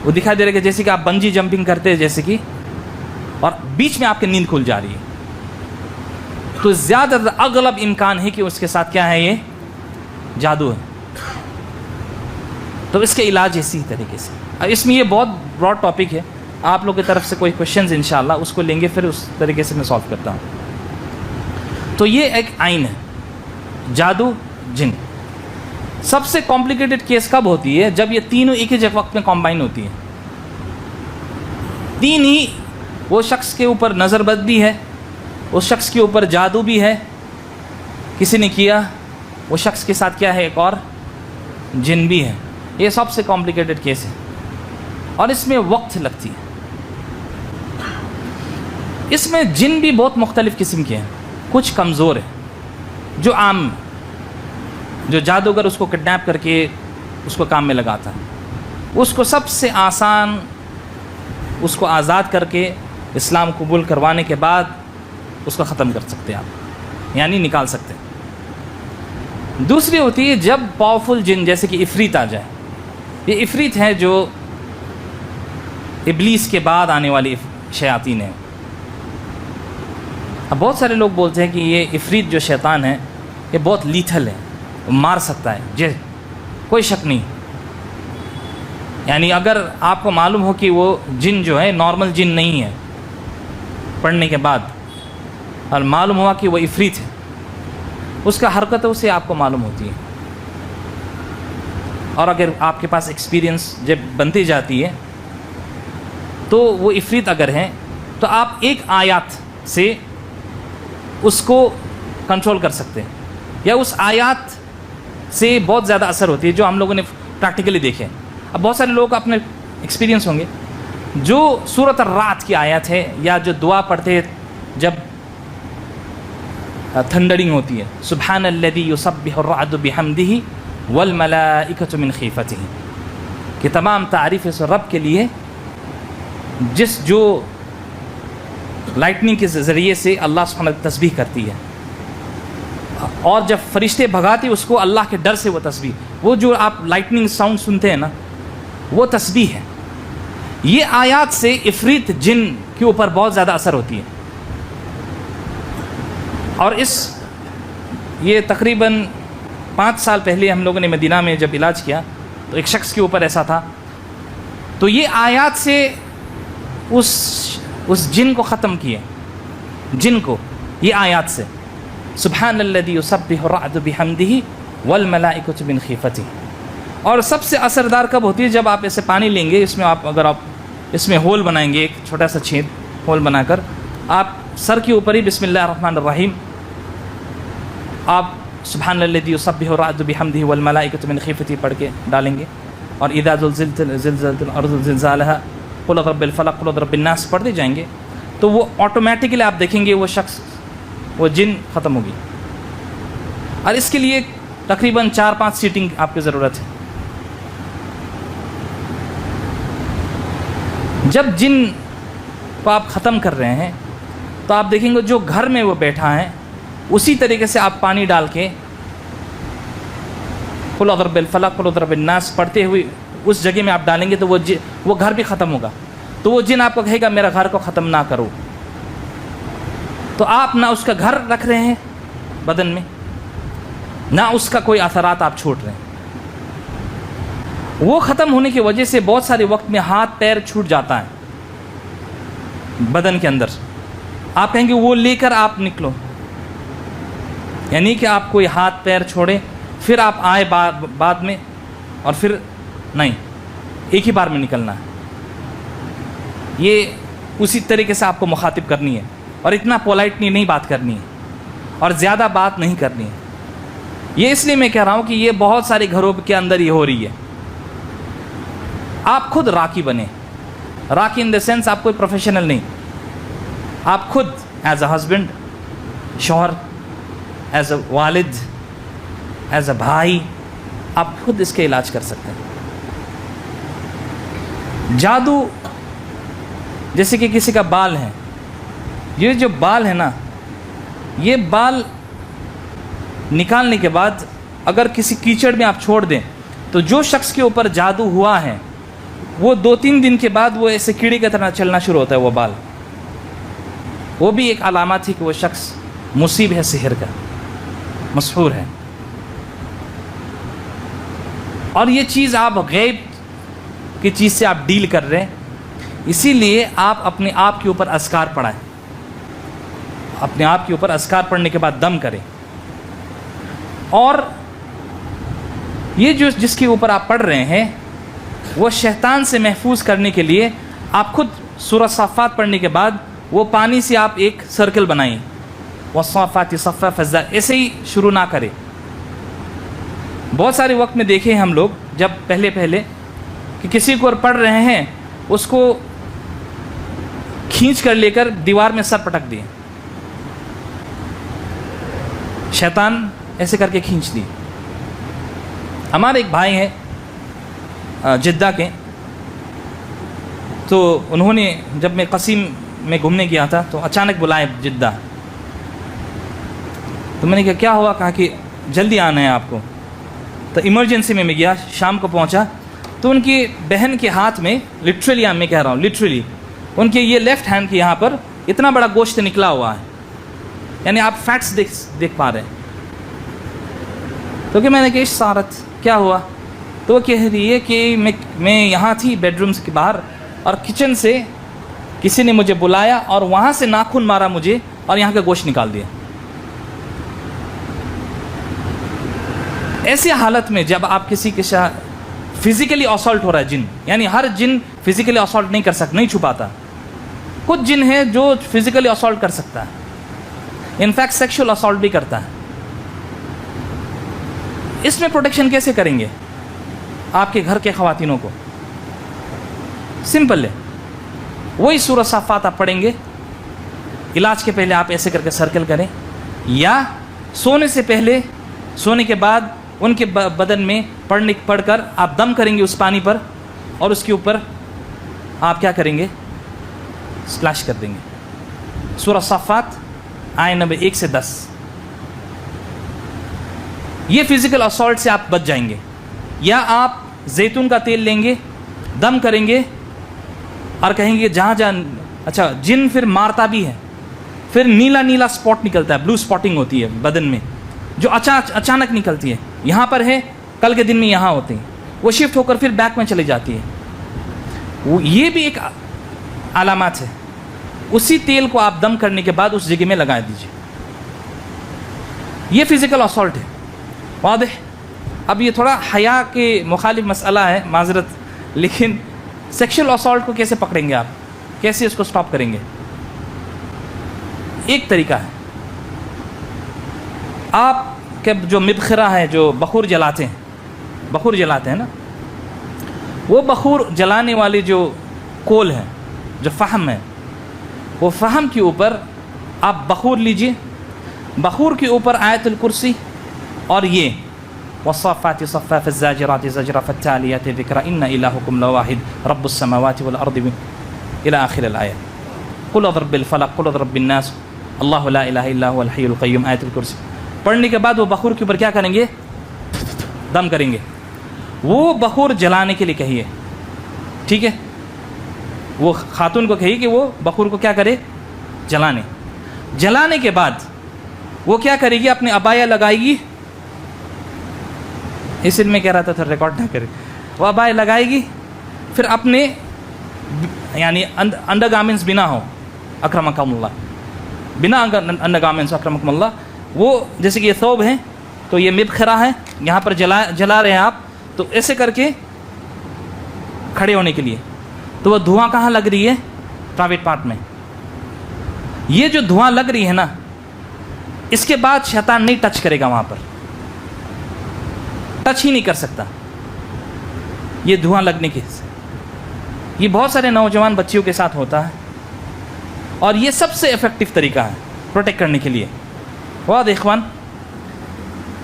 وہ دکھائی دے رہا ہے کہ جیسے کہ آپ بنجی جمپنگ کرتے ہیں جیسے کہ، اور بیچ میں آپ کی نیند کھل جا رہی ہے. تو زیادہ اغلب امکان ہے کہ اس کے ساتھ کیا ہے؟ یہ جادو ہے. تو اس کے علاج اسی طریقے سے. اس میں یہ بہت براڈ ٹاپک ہے، آپ لوگ کی طرف سے کوئی کوشچنز انشاءاللہ اس کو لیں گے، پھر اس طریقے سے میں سالو کرتا ہوں. تو یہ ایک عین ہے، جادو، جن. سب سے کمپلیکیٹڈ کیس کب ہوتی ہے؟ جب یہ تینوں ایک ہی وقت میں کمبائن ہوتی ہے. تین ہی، وہ شخص کے اوپر نظر بد بھی ہے، اس شخص کے اوپر جادو بھی ہے، کسی نے کیا، وہ شخص کے ساتھ کیا ہے؟ ایک اور جن بھی ہے. یہ سب سے کمپلیکیٹڈ کیس ہے اور اس میں وقت لگتی ہے. اس میں جن بھی بہت مختلف قسم کے ہیں. کچھ کمزور ہے جو عام، جو جادوگر اس کو کڈنیپ کر کے اس کو کام میں لگاتا ہے، اس کو سب سے آسان، اس کو آزاد کر کے اسلام قبول کروانے کے بعد اس کو ختم کر سکتے ہیں آپ، یعنی نکال سکتے ہیں. دوسری ہوتی ہے جب پاورفل جن جیسے کہ عفریت آ جائے. یہ عفریت ہے جو ابلیس کے بعد آنے والی شیاطین ہیں. اب بہت سارے لوگ بولتے ہیں کہ یہ عفریت جو شیطان ہے یہ بہت لیتھل ہے، مار سکتا ہے. کوئی شک نہیں، یعنی اگر آپ کو معلوم ہو کہ وہ جن جو ہے نارمل جن نہیں ہے پڑھنے کے بعد، اور معلوم ہوا کہ وہ عفریت ہے، اس کا حرکتوں سے آپ کو معلوم ہوتی ہے. اور اگر آپ کے پاس ایکسپیرینس جب بنتی جاتی ہے تو وہ عفریت اگر ہیں تو آپ ایک آیات سے اس کو کنٹرول کر سکتے ہیں، یا اس آیات سے بہت زیادہ اثر ہوتی ہے. جو ہم لوگوں نے پریکٹیکلی دیکھیں. اب بہت سارے لوگ اپنے ایکسپیرینس ہوں گے جو سورۃ الرعد کی آیت ہے یا جو دعا پڑھتے جب تھنڈرنگ ہوتی ہے, سبحان الذی یسبح الرعد بحمدہ والملائکۃ من خیفتہ, کہ تمام تعریف اس رب کے لیے جو لائٹننگ کے ذریعے سے اللہ سبحانہ تسبیح کرتی ہے, اور جب فرشتے بھگاتے اس کو اللہ کے ڈر سے وہ تسبیح, وہ جو آپ لائٹننگ ساؤنڈ سنتے ہیں نا وہ تسبیح ہے. یہ آیات سے عفریت جن کے اوپر بہت زیادہ اثر ہوتی ہے. اور یہ تقریباً 5 سال پہلے ہم لوگوں نے مدینہ میں جب علاج کیا تو ایک شخص کے اوپر ایسا تھا, تو یہ آیات سے اس جن کو ختم کیے, جن کو یہ آیات سے, سبحان الذی یسبح الرعد بحمدہ والملائکۃ من خیفتہ. اور سب سے اثردار کب ہوتی ہے؟ جب آپ ایسے پانی لیں گے, اس میں اگر آپ اس میں ہول بنائیں گے, ایک چھوٹا سا چھید ہول بنا کر آپ سر کے اوپر ہی بسم اللہ الرحمن الرحیم آپ سبحان الذی یسبح الرعد بحمدہ والملائکۃ من خیفتہ پڑھ کے ڈالیں گے, اور اذا زلزلت الارض زلزالہا قل اعوذ برب الفلق قل اعوذ برب الناس پڑھتے جائیں گے, تو وہ آٹومیٹکلی آپ دیکھیں گے وہ شخص, وہ جن ختم ہوگی. اور اس کے لیے تقریباً 4-5 سیٹنگ آپ کی ضرورت ہے. جب جن کو آپ ختم کر رہے ہیں تو آپ دیکھیں گے جو گھر میں وہ بیٹھا ہے اسی طریقے سے آپ پانی ڈال کے قل اعوذ برب الفلق قل اعوذ برب الناس پڑھتے ہوئے اس جگہ میں آپ ڈالیں گے تو وہ گھر بھی ختم ہوگا. تو وہ جن آپ کو کہے گا میرا گھر کو ختم نہ کرو. تو آپ نہ اس کا گھر رکھ رہے ہیں بدن میں, نہ اس کا کوئی اثرات آپ چھوڑ رہے ہیں. وہ ختم ہونے کی وجہ سے بہت سارے وقت میں ہاتھ پیر چھوٹ جاتا ہے بدن کے اندر. آپ کہیں گے وہ لے کر آپ نکلو, یعنی کہ آپ کوئی ہاتھ پیر چھوڑیں پھر آپ آئے بعد میں, اور پھر نہیں, ایک ہی بار میں نکلنا ہے. یہ اسی طریقے سے آپ کو مخاطب کرنی ہے, اور اتنا پولائٹلی نہیں بات کرنی ہے, اور زیادہ بات نہیں کرنی ہے. یہ اس لیے میں کہہ رہا ہوں کہ یہ بہت سارے گھروں کے اندر یہ ہو رہی ہے. آپ خود راکی بنیں, راکی ان دا سینس آپ کوئی پروفیشنل نہیں, آپ خود ایز اے ہسبینڈ, شوہر, ایز اے والد, ایز اے بھائی, آپ خود اس کے علاج کر سکتے ہیں. جادو جیسے کہ کسی کا بال ہے, یہ جو بال ہے نا, یہ بال نکالنے کے بعد اگر کسی کیچڑ میں آپ چھوڑ دیں تو جو شخص کے اوپر جادو ہوا ہے وہ 2-3 دن کے بعد وہ ایسے کیڑے کی طرح چلنا شروع ہوتا ہے. وہ بال, وہ بھی ایک علامت ہے کہ وہ شخص مصیب ہے, سحر کا مسحور ہے. اور یہ چیز آپ غیب کی چیز سے آپ ڈیل کر رہے ہیں, اسی لیے آپ اپنے آپ کے اوپر اذکار پڑھائیں, اپنے آپ کے اوپر اذکار پڑھنے کے بعد دم کریں. اور یہ جو جس کے اوپر آپ پڑھ رہے ہیں وہ شیطان سے محفوظ کرنے کے لیے آپ خود سورۃ صافات پڑھنے کے بعد وہ پانی سے آپ ایک سرکل بنائیں, والصافات صفا فزا, ایسے ہی شروع نہ کریں. بہت سارے وقت میں دیکھے ہم لوگ جب پہلے کہ کسی کو پڑھ رہے ہیں اس کو کھینچ کر لے کر دیوار میں سر پٹک دیے, شیطان ایسے کر کے کھینچ دی. ہمارے ایک بھائی ہیں جدہ کے, تو انہوں نے جب میں قصیم میں گھومنے گیا تھا تو اچانک بلائے جدہ, تو میں نے کہا کیا ہوا؟ کہا کہ جلدی آنا ہے آپ کو. تو ایمرجنسی میں گیا, شام کو پہنچا تو ان کی بہن کے ہاتھ میں لٹرلی, میں کہہ رہا ہوں لٹرلی, ان کے یہ لیفٹ ہینڈ کے یہاں پر اتنا بڑا گوشت نکلا ہوا ہے, یعنی آپ فیٹس دیکھ پا رہے ہیں. تو کہ میں نے کہا سارت کیا ہوا؟ تو وہ کہہ رہی ہے کہ میں یہاں تھی بیڈ روم کے باہر, اور کچن سے کسی نے مجھے بلایا اور وہاں سے ناخن مارا مجھے اور یہاں کا گوشت نکال دیا. ایسی حالت میں جب آپ کسی کے فزیکلی اسالٹ ہو رہا ہے جن, یعنی ہر جن فزیکلی اسالٹ نہیں کر سکتا, نہیں چھپاتا. کچھ جن ہے جو فزیکلی اسالٹ کر سکتا ہے, انفیکٹ سیکشل اسالٹ بھی کرتا ہے. اس میں پروٹیکشن کیسے کریں گے؟ آپ کے گھر کے خواتینوں کو. سمپل ہے. وہی سورہ صافات آپ پڑھیں گے. علاج کے پہلے آپ ایسے کر کے سرکل کریں, یا سونے سے پہلے, سونے کے بعد ان کے بدن میں پڑھ کر آپ دم کریں گے اس پانی پر, اور اس کے اوپر آپ کیا کریں گے, سپلیش کر دیں گے. سورہ صافات آیت نمبر 1 سے 10. یہ فزیکل اسالٹ سے آپ بچ جائیں گے. یا آپ زیتون کا تیل لیں گے, دم کریں گے, اور کہیں گے جہاں جہاں, اچھا جن پھر مارتا بھی ہے, پھر نیلا نیلا سپاٹ نکلتا ہے, بلو سپاٹنگ ہوتی ہے بدن میں, جو اچانک نکلتی ہے. یہاں پر ہے, کل کے دن میں یہاں ہوتے ہیں, وہ شفٹ ہو کر پھر بیک میں چلی جاتی ہے. یہ بھی ایک علامات ہے. اسی تیل کو آپ دم کرنے کے بعد اس جگہ میں لگا دیجیے. یہ فزیکل اسالٹ ہے. واضح. اب یہ تھوڑا حیا کے مخالف مسئلہ ہے, معذرت, لیکن سیکشل اسالٹ کو کیسے پکڑیں گے آپ, کیسے اس کو سٹاپ کریں گے؟ ایک طریقہ ہے, آپ کے جو مبخرہ ہے, جو بخور جلاتے ہیں نا, وہ بخور جلانے والے جو کول ہیں, جو فحم ہے, وہ فحم کے اوپر آپ بخور لیجئے. بخور کے اوپر آیت الکرسی اور یہ والصافات صفا فالزاجرات زجرا فالتاليات ذکرا ان الہکم لواحد رب السماوات والارض الى آخر الآیت. قل اعوذ برب الفلق قل اعوذ برب الناس اللہ لا الہ الا هو الحی القیوم. آیت الکرسی پڑھنے کے بعد وہ بخور کے اوپر کیا کریں گے, دم کریں گے. وہ بخور جلانے کے لیے کہیے, ٹھیک ہے, وہ خاتون کو کہیے کہ وہ بخور کو کیا کرے, جلانے کے بعد وہ کیا کرے گی, اپنے عبایا لگائے گی. اس میں کہہ رہا تھا ریکارڈ نہ کرے. وہ عبایا لگائے گی, پھر اپنے یعنی انڈر گارمنٹس بنا ہو, اکرمکم اللہ, بنا انڈر گارمنٹس اکرمکم اللہ, وہ جیسے کہ یہ ثوب ہیں تو یہ مبخرہ ہے, یہاں پر جلا رہے ہیں آپ, تو ایسے کر کے کھڑے ہونے کے لیے. تو وہ دھواں کہاں لگ رہی ہے, پرائیویٹ پارٹ میں. یہ جو دھواں لگ رہی ہے نا, اس کے بعد شیطان نہیں ٹچ کرے گا, وہاں پر ٹچ ہی نہیں کر سکتا یہ دھواں لگنے کے سے. یہ بہت سارے نوجوان بچیوں کے ساتھ ہوتا ہے, اور یہ سب سے افیکٹو طریقہ ہے پروٹیکٹ کرنے کے لیے. واضح اخوان.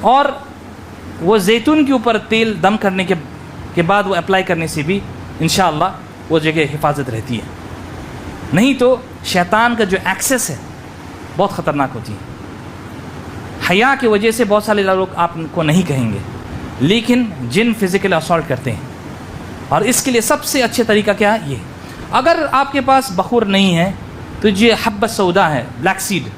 اور وہ زیتون کے اوپر تیل دم کرنے کے بعد وہ اپلائی کرنے سے بھی انشاءاللہ وہ جگہ حفاظت رہتی ہے. نہیں تو شیطان کا جو ایکسیس ہے بہت خطرناک ہوتی ہے. حیا کی وجہ سے بہت سارے لوگ آپ کو نہیں کہیں گے, لیکن جن فزیکل اسالٹ کرتے ہیں. اور اس کے لیے سب سے اچھا طریقہ کیا ہے, یہ. اگر آپ کے پاس بخور نہیں ہے تو یہ حبۃ سودا ہے, بلیک سیڈ,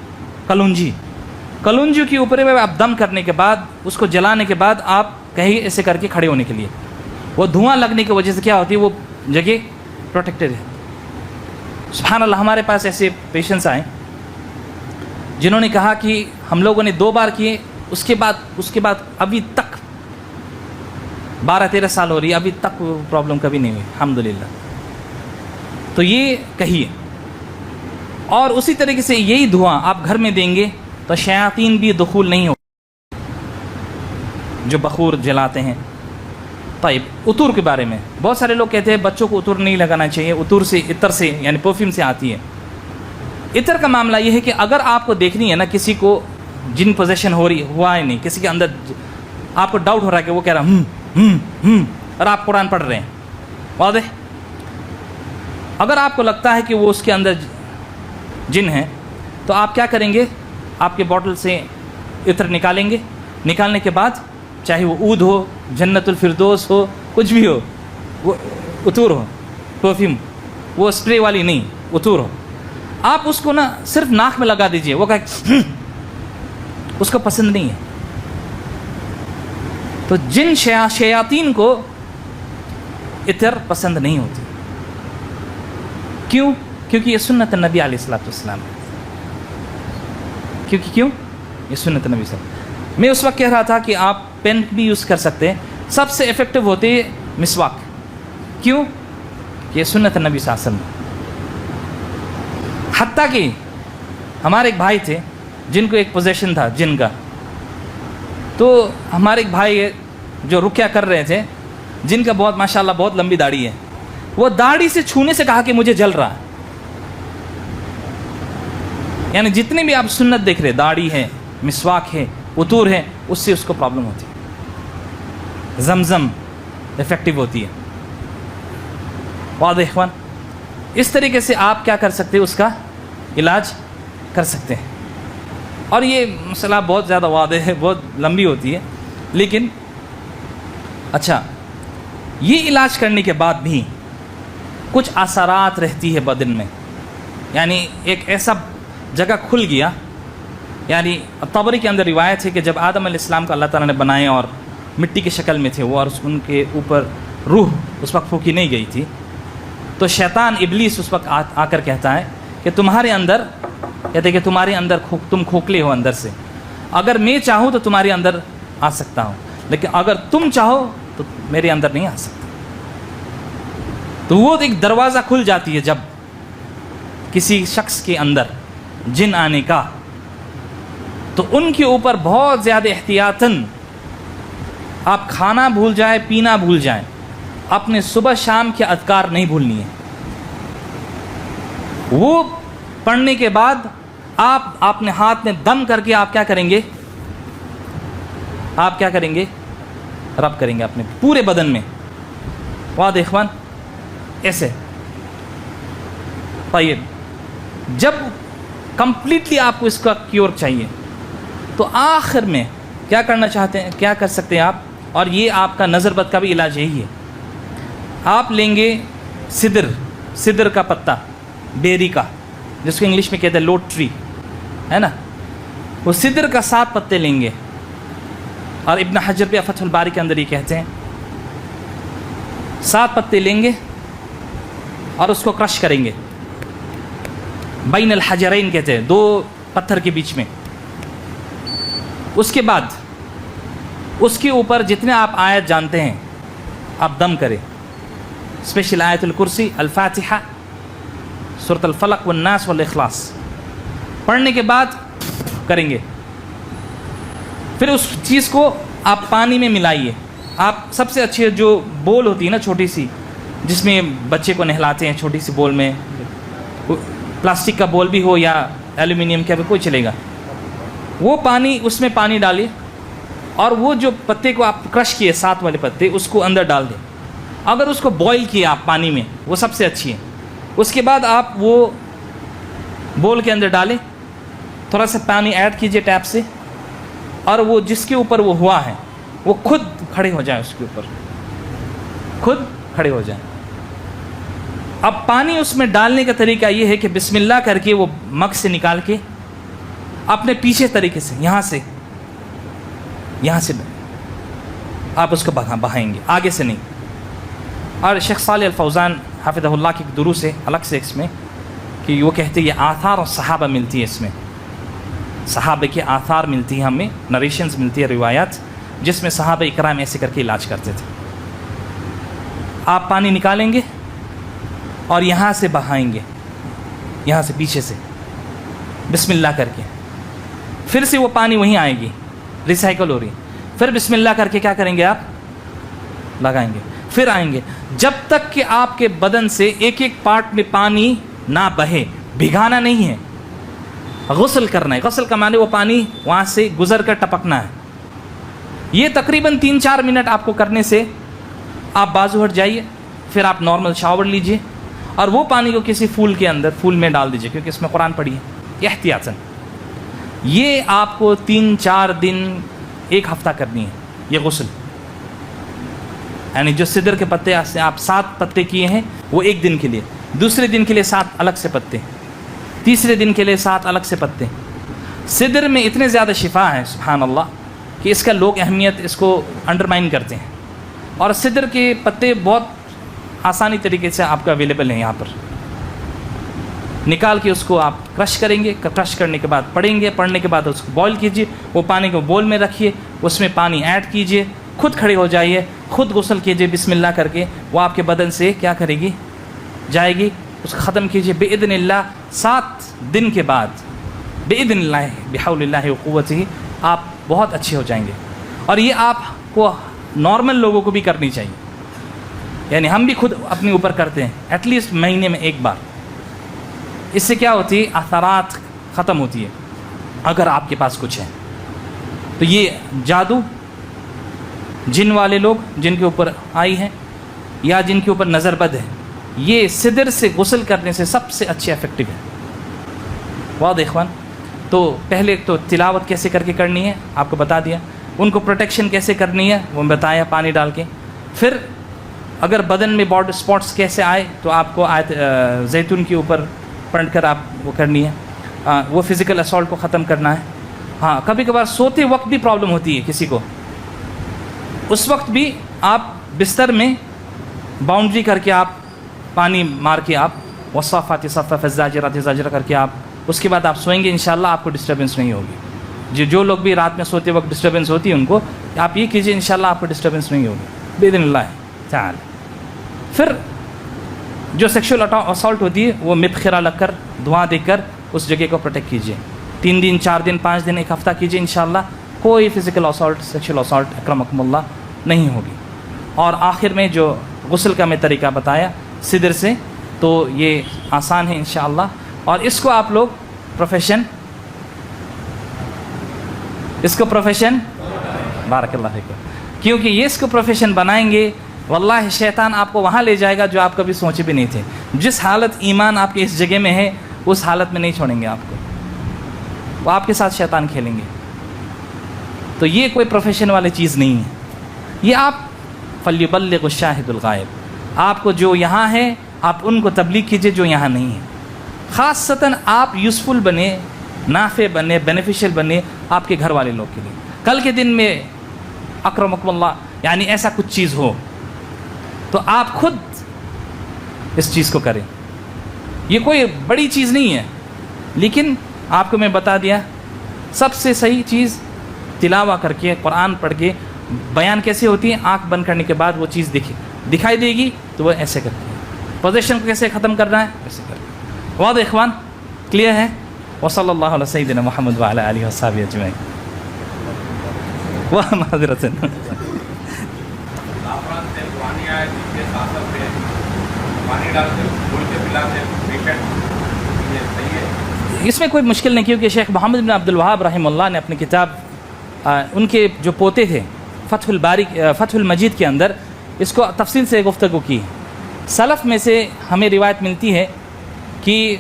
کلونجی کے اوپر آپ دم کرنے کے بعد, اس کو جلانے کے بعد آپ کہیں ایسے کر کے کھڑے ہونے کے لیے. وہ دھواں لگنے کی وجہ سے کیا ہوتی ہے, وہ جگہ پروٹیکٹڈ ہے. سبحان اللہ. ہمارے پاس ایسے پیشنٹس آئے جنہوں نے کہا کہ ہم لوگوں نے 2 بار کیے, اس کے بعد ابھی تک 12-13 سال ہو رہی ہے, ابھی تک پرابلم کبھی نہیں ہوئی الحمدللہ. تو یہ کہیے. اور اسی طریقے سے یہی دھواں آپ گھر میں دیں گے تو شیاطین بھی دخول نہیں ہو, جو بخور جلاتے ہیں. طيب, عطور کے بارے میں بہت سارے لوگ کہتے ہیں بچوں کو عطور نہیں لگانا چاہیے, عطور سے, عطر سے یعنی پرفیوم سے آتی ہے. عطر کا معاملہ یہ ہے کہ اگر آپ کو دیکھنی ہے نا کسی کو جن پوزیشن ہوا ہے نہیں, کسی کے اندر آپ کو ڈاؤٹ ہو رہا ہے کہ وہ کہہ رہا اور آپ قرآن پڑھ رہے ہیں, واضح. اگر آپ کو لگتا ہے کہ وہ اس کے اندر جن ہے تو آپ کیا کریں گے, آپ کے بوٹل سے عطر نکالیں گے. نکالنے کے بعد چاہے وہ عود ہو, جنت الفردوس ہو, کچھ بھی ہو, وہ عطور ہو, پرفیوم, وہ اسپرے والی نہیں, عطور ہو, آپ اس کو نا صرف ناک میں لگا دیجئے. وہ کہ اس کو پسند نہیں ہے. تو جن شیاطین کو عطر پسند نہیں ہوتی. کیوں؟ کیونکہ یہ سنت نبی علیہ الصلوۃ والسلام ہے. کیوں یہ سنت نبی صلی اللہ علیہ وسلم. میں اس وقت کہہ رہا تھا کہ آپ پین بھی یوز کر سکتے ہیں, سب سے افیکٹو ہوتے مسواک. کیوں؟ یہ سنت نبی صلی اللہ علیہ وسلم. حتیٰ کہ ہمارے ایک بھائی تھے جن کو ایک پوزیشن تھا جن کا, تو ہمارے ایک بھائی جو رقیہ کر رہے تھے جن کا بہت ماشاءاللہ بہت لمبی داڑھی ہے، وہ داڑھی سے چھونے سے کہا کہ مجھے جل رہا ہے. یعنی جتنے بھی آپ سنت دیکھ رہے، داڑھی ہے، مسواک ہے، عطور ہے، اس سے اس کو پرابلم ہوتی ہے. زمزم افیکٹو ہوتی ہے. واضح اخوان؟ اس طریقے سے آپ کیا کر سکتے ہیں، اس کا علاج کر سکتے ہیں. اور یہ مسئلہ بہت زیادہ واضح ہے، بہت لمبی ہوتی ہے، لیکن اچھا یہ علاج کرنے کے بعد بھی کچھ اثرات رہتی ہے بدن میں. یعنی ایک ایسا جگہ کھل گیا. یعنی طبری کے اندر روایت ہے کہ جب آدم علیہ السلام کو اللہ تعالیٰ نے بنائے اور مٹی کی شکل میں تھے وہ، اور ان کے اوپر روح اس وقت پھونکی نہیں گئی تھی، تو شیطان ابلیس اس وقت آ کر کہتا ہے کہ تمہارے اندر، کہتے کہ تمہارے اندر تم کھوکھلے ہو اندر سے، اگر میں چاہوں تو تمہارے اندر آ سکتا ہوں، لیکن اگر تم چاہو تو میرے اندر نہیں آ سکتا. تو وہ ایک دروازہ کھل جاتی ہے جب کسی شخص کے اندر جن آنے کا، تو ان کے اوپر بہت زیادہ احتیاطاً آپ کھانا بھول جائیں، پینا بھول جائیں، اپنے صبح شام کے اذکار نہیں بھولنی ہے. وہ پڑھنے کے بعد آپ اپنے ہاتھ میں دم کر کے آپ کیا کریں گے، آپ کیا کریں گے، رب کریں گے اپنے پورے بدن میں. واضح اخوان؟ ایسے. طيب جب کمپلیٹلی آپ کو اس کا کیور چاہیے تو آخر میں کیا کرنا چاہتے ہیں، کیا کر سکتے ہیں آپ، اور یہ آپ کا نظر بد کا بھی علاج یہی ہے. آپ لیں گے صدر کا پتا، بیری کا، جس کو انگلش میں کہتے ہیں لوٹ ٹری، ہے نا. وہ صدر کا 7 پتے لیں گے، اور ابن حجر پہ فتح الباری کے اندر یہ کہتے ہیں 7 پتے لیں گے اور اس کو کرش کریں گے. بین الحجرین کہتے ہیں، 2 پتھر کے بیچ میں. اس کے بعد اس کے اوپر جتنے آپ آیت جانتے ہیں آپ دم کریں. اسپیشل آیت الکرسی، الفاتحہ، سورۃ الفلق والناس والاخلاص پڑھنے کے بعد کریں گے. پھر اس چیز کو آپ پانی میں ملائیے. آپ سب سے اچھی جو بول ہوتی ہے نا چھوٹی سی، جس میں بچے کو نہلاتے ہیں، چھوٹی سی بول میں، پلاسٹک کا بول بھی ہو یا ایلومینیم کا بھی کوئی چلے گا، وہ پانی، اس میں پانی ڈالیے اور وہ جو پتے کو آپ کرش کیے 7 والے پتے اس کو اندر ڈال دیں. اگر اس کو بوائل کیا آپ پانی میں وہ سب سے اچھی ہے. اس کے بعد آپ وہ بول کے اندر ڈالیں، تھوڑا سا پانی ایڈ کیجئے ٹیپ سے، اور وہ جس کے اوپر وہ ہوا ہے وہ خود کھڑے ہو جائیں، اس کے اوپر خود کھڑے ہو جائیں. اب پانی اس میں ڈالنے کا طریقہ یہ ہے کہ بسم اللہ کر کے وہ مگ سے نکال کے اپنے پیچھے طریقے سے یہاں سے آپ اس کو بہائیں گے، آگے سے نہیں. اور شیخ صالح الفوزان حافظہ اللہ کی دروس ہے الگ سے اس میں، کہ وہ کہتے ہیں یہ آثار اور صحابہ ملتی ہے، اس میں صحابہ کے آثار ملتی ہیں، ہمیں نریشنز ملتی ہے، روایات، جس میں صحابہ اکرام ایسے کر کے علاج کرتے تھے. آپ پانی نکالیں گے اور یہاں سے بہائیں گے، یہاں سے پیچھے سے بسم اللہ کر کے، پھر سے وہ پانی وہیں آئے گی، ریسائیکل ہو رہی. پھر بسم اللہ کر کے کیا کریں گے، آپ لگائیں گے، پھر آئیں گے، جب تک کہ آپ کے بدن سے ایک ایک پارٹ میں پانی نہ بہے. بھگانا نہیں ہے، غسل کرنا ہے. غسل کا معنی وہ پانی وہاں سے گزر کر ٹپکنا ہے. یہ تقریباً 3-4 منٹ آپ کو کرنے سے آپ بازو ہٹ جائیے، پھر آپ نارمل شاور لیجئے اور وہ پانی کو کسی پھول کے اندر، پھول میں ڈال دیجئے، کیونکہ اس میں قرآن پڑھی ہے احتیاطاً. یہ آپ کو 3-4 دن، 1 ہفتہ کرنی ہے یہ غسل. یعنی جو صدر کے پتے سے آپ 7 پتے کیے ہیں وہ 1 دن کے لیے، دوسرے دن کے لیے 7 الگ سے پتے، تیسرے دن کے لیے 7 الگ سے پتے. صدر میں اتنے زیادہ شفا ہے سبحان اللہ کہ اس کا لوگ اہمیت اس کو انڈرمائن کرتے ہیں. اور صدر کے پتے بہت آسانی طریقے سے آپ کا اویلیبل ہیں یہاں پر. نکال کے اس کو آپ کرش کریں گے، کرش کرنے کے بعد پڑھیں گے، پڑھنے کے بعد اس کو بوائل کیجئے، وہ پانی کو بول میں رکھیے، اس میں پانی ایڈ کیجئے، خود کھڑے ہو جائیے، خود غسل کیجئے بسم اللہ کر کے. وہ آپ کے بدن سے کیا کرے گی، جائے گی. اس کو ختم کیجئے باذن اللہ. 7 دن کے بعد باذن اللہ بحول اللہ وقوتہ آپ بہت اچھے ہو جائیں گے. اور یہ آپ کو نارمل لوگوں کو بھی کرنی چاہیے. یعنی ہم بھی خود اپنے اوپر کرتے ہیں ایٹ لیسٹ مہینے میں ایک بار. اس سے کیا ہوتی ہے؟ اثرات ختم ہوتی ہے اگر آپ کے پاس کچھ ہے. تو یہ جادو جن والے لوگ جن کے اوپر آئی ہیں یا جن کے اوپر نظر بد ہے، یہ سدر سے غسل کرنے سے سب سے اچھے افیکٹو ہے. واضح اخوان؟ تو پہلے تو تلاوت کیسے کر کے کرنی ہے آپ کو بتا دیا، ان کو پروٹیکشن کیسے کرنی ہے وہ بتایا پانی ڈال کے. پھر اگر بدن میں باڈ اسپاٹس کیسے آئے تو آپ کو آیت زیتون کے اوپر پڑھ کر آپ وہ کرنی ہے. وہ فزیکل اسالٹ کو ختم کرنا ہے. ہاں کبھی کبھار سوتے وقت بھی پرابلم ہوتی ہے کسی کو، اس وقت بھی آپ بستر میں باؤنڈری کر کے آپ پانی مار کے آپ والصافات صفا فالزاجرات زجرا کر کے آپ اس کے بعد آپ سوئیں گے، انشاءاللہ آپ کو ڈسٹربنس نہیں ہوگی. جو لوگ بھی رات میں سوتے وقت ڈسٹربنس ہوتی ہے ان کو آپ یہ کیجئے، انشاءاللہ آپ کو ڈسٹربنس نہیں ہوگی باذن اللہ تعالی. پھر جو سیکشول اسالٹ ہوتی ہے وہ مبخرہ لگ کر دعا دے کر اس جگہ کو پروٹیکٹ کیجئے. 3 دن 4 دن 5 دن 1 ہفتہ کیجئے، انشاءاللہ کوئی فزیکل اسالٹ سیکشول اسالٹ اکرمکم اللہ نہیں ہوگی. اور آخر میں جو غسل کا میں طریقہ بتایا صدر سے، تو یہ آسان ہے انشاءاللہ. اور اس کو آپ لوگ پروفیشن بارک اللہ فیکم، کیونکہ یہ اس کو پروفیشن بنائیں گے واللہ شیطان آپ کو وہاں لے جائے گا جو آپ کبھی سوچے بھی نہیں تھے. جس حالت ایمان آپ کے اس جگہ میں ہے اس حالت میں نہیں چھوڑیں گے آپ کو، وہ آپ کے ساتھ شیطان کھیلیں گے. تو یہ کوئی پروفیشن والی چیز نہیں ہے. یہ آپ فلیبلغ الشاہد الغائب، آپ کو جو یہاں ہے آپ ان کو تبلیغ کیجئے جو یہاں نہیں ہے. خاصتاً آپ یوزفل بنے، نافع بنے، بینیفیشل بنے آپ کے گھر والے لوگ کے لیے. کل کے دن میں اکرمکم اللہ یعنی ایسا کچھ چیز ہو تو آپ خود اس چیز کو کریں. یہ کوئی بڑی چیز نہیں ہے، لیکن آپ کو میں بتا دیا سب سے صحیح چیز تلاوہ کر کے قرآن پڑھ کے. بیان کیسے ہوتی ہے؟ آنکھ بند کرنے کے بعد وہ چیز دکھائی دے گی تو وہ ایسے کرتی ہے. پوزیشن کو کیسے ختم کرنا ہے ایسے کر کے. واضح اخوان؟ کلیئر ہے؟ وصلی اللہ علی سیدنا محمد وعلی آلہ وصحبہ اجمعین. وہ معذرت اس میں کوئی مشکل نہیں، کیونکہ شیخ محمد بن عبد الوہاب رحمہ اللہ نے اپنی کتاب ان کے جو پوتے تھے فتح المجید کے اندر اس کو تفصیل سے گفتگو کی. سلف میں سے ہمیں روایت ملتی ہے کہ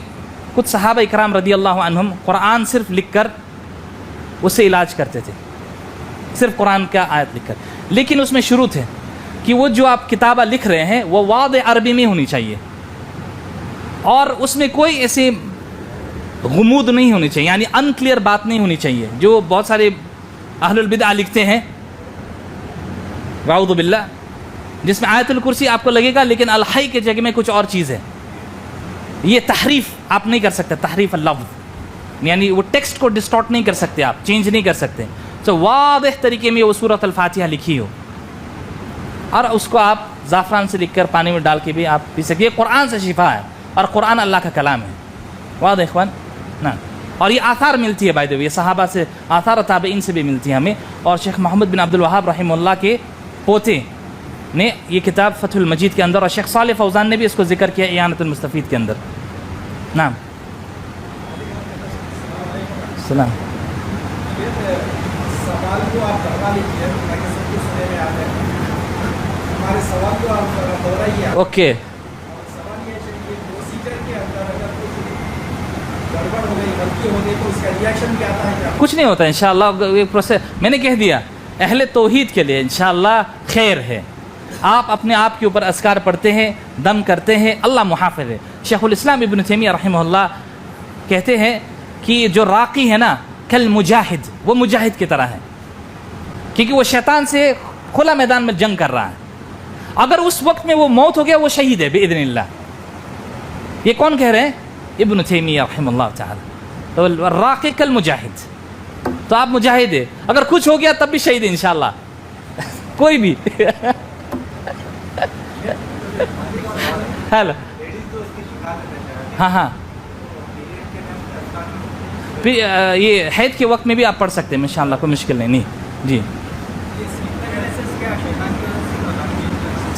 کچھ صحابہ اکرام رضی اللہ عنہم قرآن صرف لکھ کر اس سے علاج کرتے تھے، صرف قرآن کا آیت لکھ کر. لیکن اس میں شروط ہے کہ وہ جو آپ کتابہ لکھ رہے ہیں وہ واضح عربی میں ہونی چاہیے اور اس میں کوئی ایسے غموض نہیں ہونی چاہیے، یعنی ان کلیئر بات نہیں ہونی چاہیے جو بہت سارے اہل البدع لکھتے ہیں اعوذ باللہ، جس میں آیت الکرسی آپ کو لگے گا لیکن الحی کے جگہ میں کچھ اور چیز ہے. یہ تحریف آپ نہیں کر سکتے، تحریف اللفظ، یعنی وہ ٹیکسٹ کو ڈسٹارٹ نہیں کر سکتے، آپ چینج نہیں کر سکتے. تو واضح طریقے میں وہ سورۃ الفاتحہ لکھی ہو اور اس کو آپ زعفران سے لکھ کر پانی میں ڈال کے بھی آپ پی سکتے. قرآن سے شفا ہے اور قرآن اللہ کا کلام ہے. واضح اخوان نا؟ اور یہ آثار ملتی ہے بائی دی وے، یہ صحابہ سے آثار و تابعین سے بھی ملتی ہے ہمیں. اور شیخ محمد بن عبد الوہاب رحمہ اللہ کے پوتے نے یہ کتاب فتح المجید کے اندر، اور شیخ صالح فوزان نے بھی اس کو ذکر کیا اعانۃ المستفید کے اندر. نعم سلام. سوال کو آپ کروا لیجیے تاکہ سب کو سمجھ میں آ جائے. ہمارے سوال کو آپ دوہرائیے. اوکے. سوال یہ ہے کہ پروسیجر کے اندر اگر کچھ گڑبڑ ہو گئی، غلطی ہو گئی تو اس کا ریئیکشن کیا آتا ہے؟ کیا کچھ نہیں ہوتا انشاءاللہ. ایک پروسیس میں نے کہہ دیا اہل توحید کے لیے انشاءاللہ خیر ہے. آپ اپنے آپ کے اوپر اذکار پڑھتے ہیں، دم کرتے ہیں، اللہ محافظ ہے. شیخ الاسلام ابن تیمیہ رحمہ اللہ کہتے ہیں کہ جو راقی ہے نا کل مجاہد، وہ مجاہد کی طرح ہے، کیونکہ وہ شیطان سے کھلا میدان میں جنگ کر رہا ہے. اگر اس وقت میں وہ موت ہو گیا وہ شہید ہے باذن اللہ. یہ کون کہہ رہے ہیں؟ ابن تیمیہ رحمہ اللہ تعالی. تو راقی کل مجاہد، تو آپ مجاہد ہے. اگر کچھ ہو گیا تب بھی شہید ہے انشاءاللہ کوئی بھی. ہیلو ہاں ہاں، یہ حید کے وقت میں بھی آپ پڑھ سکتے ہیں انشاءاللہ، کوئی مشکل نہیں. جی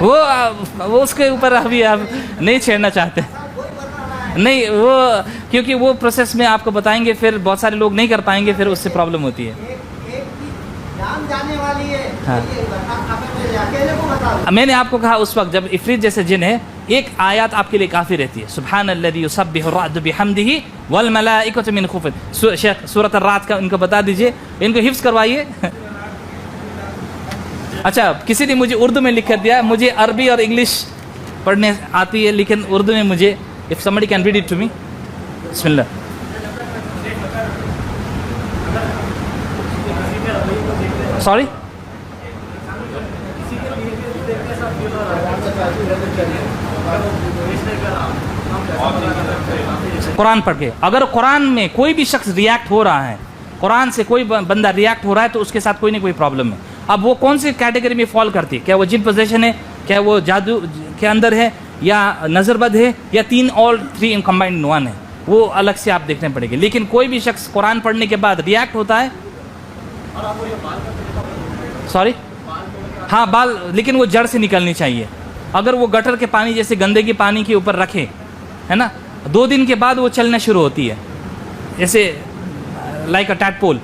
وہ اس کے اوپر ابھی آپ نہیں چھیڑنا چاہتے نہیں، وہ کیونکہ وہ پروسیس میں آپ کو بتائیں گے، پھر بہت سارے لوگ نہیں کر پائیں گے، پھر اس سے پرابلم ہوتی ہے. جان جانے والی ہے. ہاں. اکیلے کو بتا دو. میں نے آپ کو کہا اس وقت جب عفریت جیسے جن ہے، ایک آیات آپ کے لیے کافی رہتی ہے. سبحان الذی یسبح الرعد بحمدہ والملائکۃ من خفیہ. شیخ سورۃ الرعد کا ان کو بتا دیجئے، ان کو حفظ کروائیے. اچھا، کسی نے مجھے اردو میں لکھ کر دیا، مجھے عربی اور انگلش پڑھنے آتی ہے، لیکن اردو میں مجھے if somebody can read it to me. بسم اللہ. Sorry? قرآن پڑھ کے اگر قرآن میں کوئی بھی شخص ریاکٹ ہو رہا ہے، قرآن سے کوئی بندہ ریاکٹ ہو رہا ہے، تو اس کے ساتھ کوئی نہ کوئی پرابلم ہے. اب وہ کون سی کیٹیگری میں فال کرتی ہے؟ کیا وہ جن پوزیشن ہے، کیا وہ جادو کے اندر ہے، یا نظر بد ہے، یا all three combined in one ہے، وہ الگ سے آپ دیکھنے پڑے گے. لیکن کوئی بھی شخص قرآن پڑھنے کے بعد ریاکٹ ہوتا ہے، سوری ہاں بال، لیکن وہ جڑ سے نکلنی چاہیے. اگر وہ گٹر کے پانی جیسے گندگی پانی کے اوپر رکھے ہے نا، 2 دن کے بعد وہ چلنا شروع ہوتی ہے، جیسے لائک اے ٹیڈپول.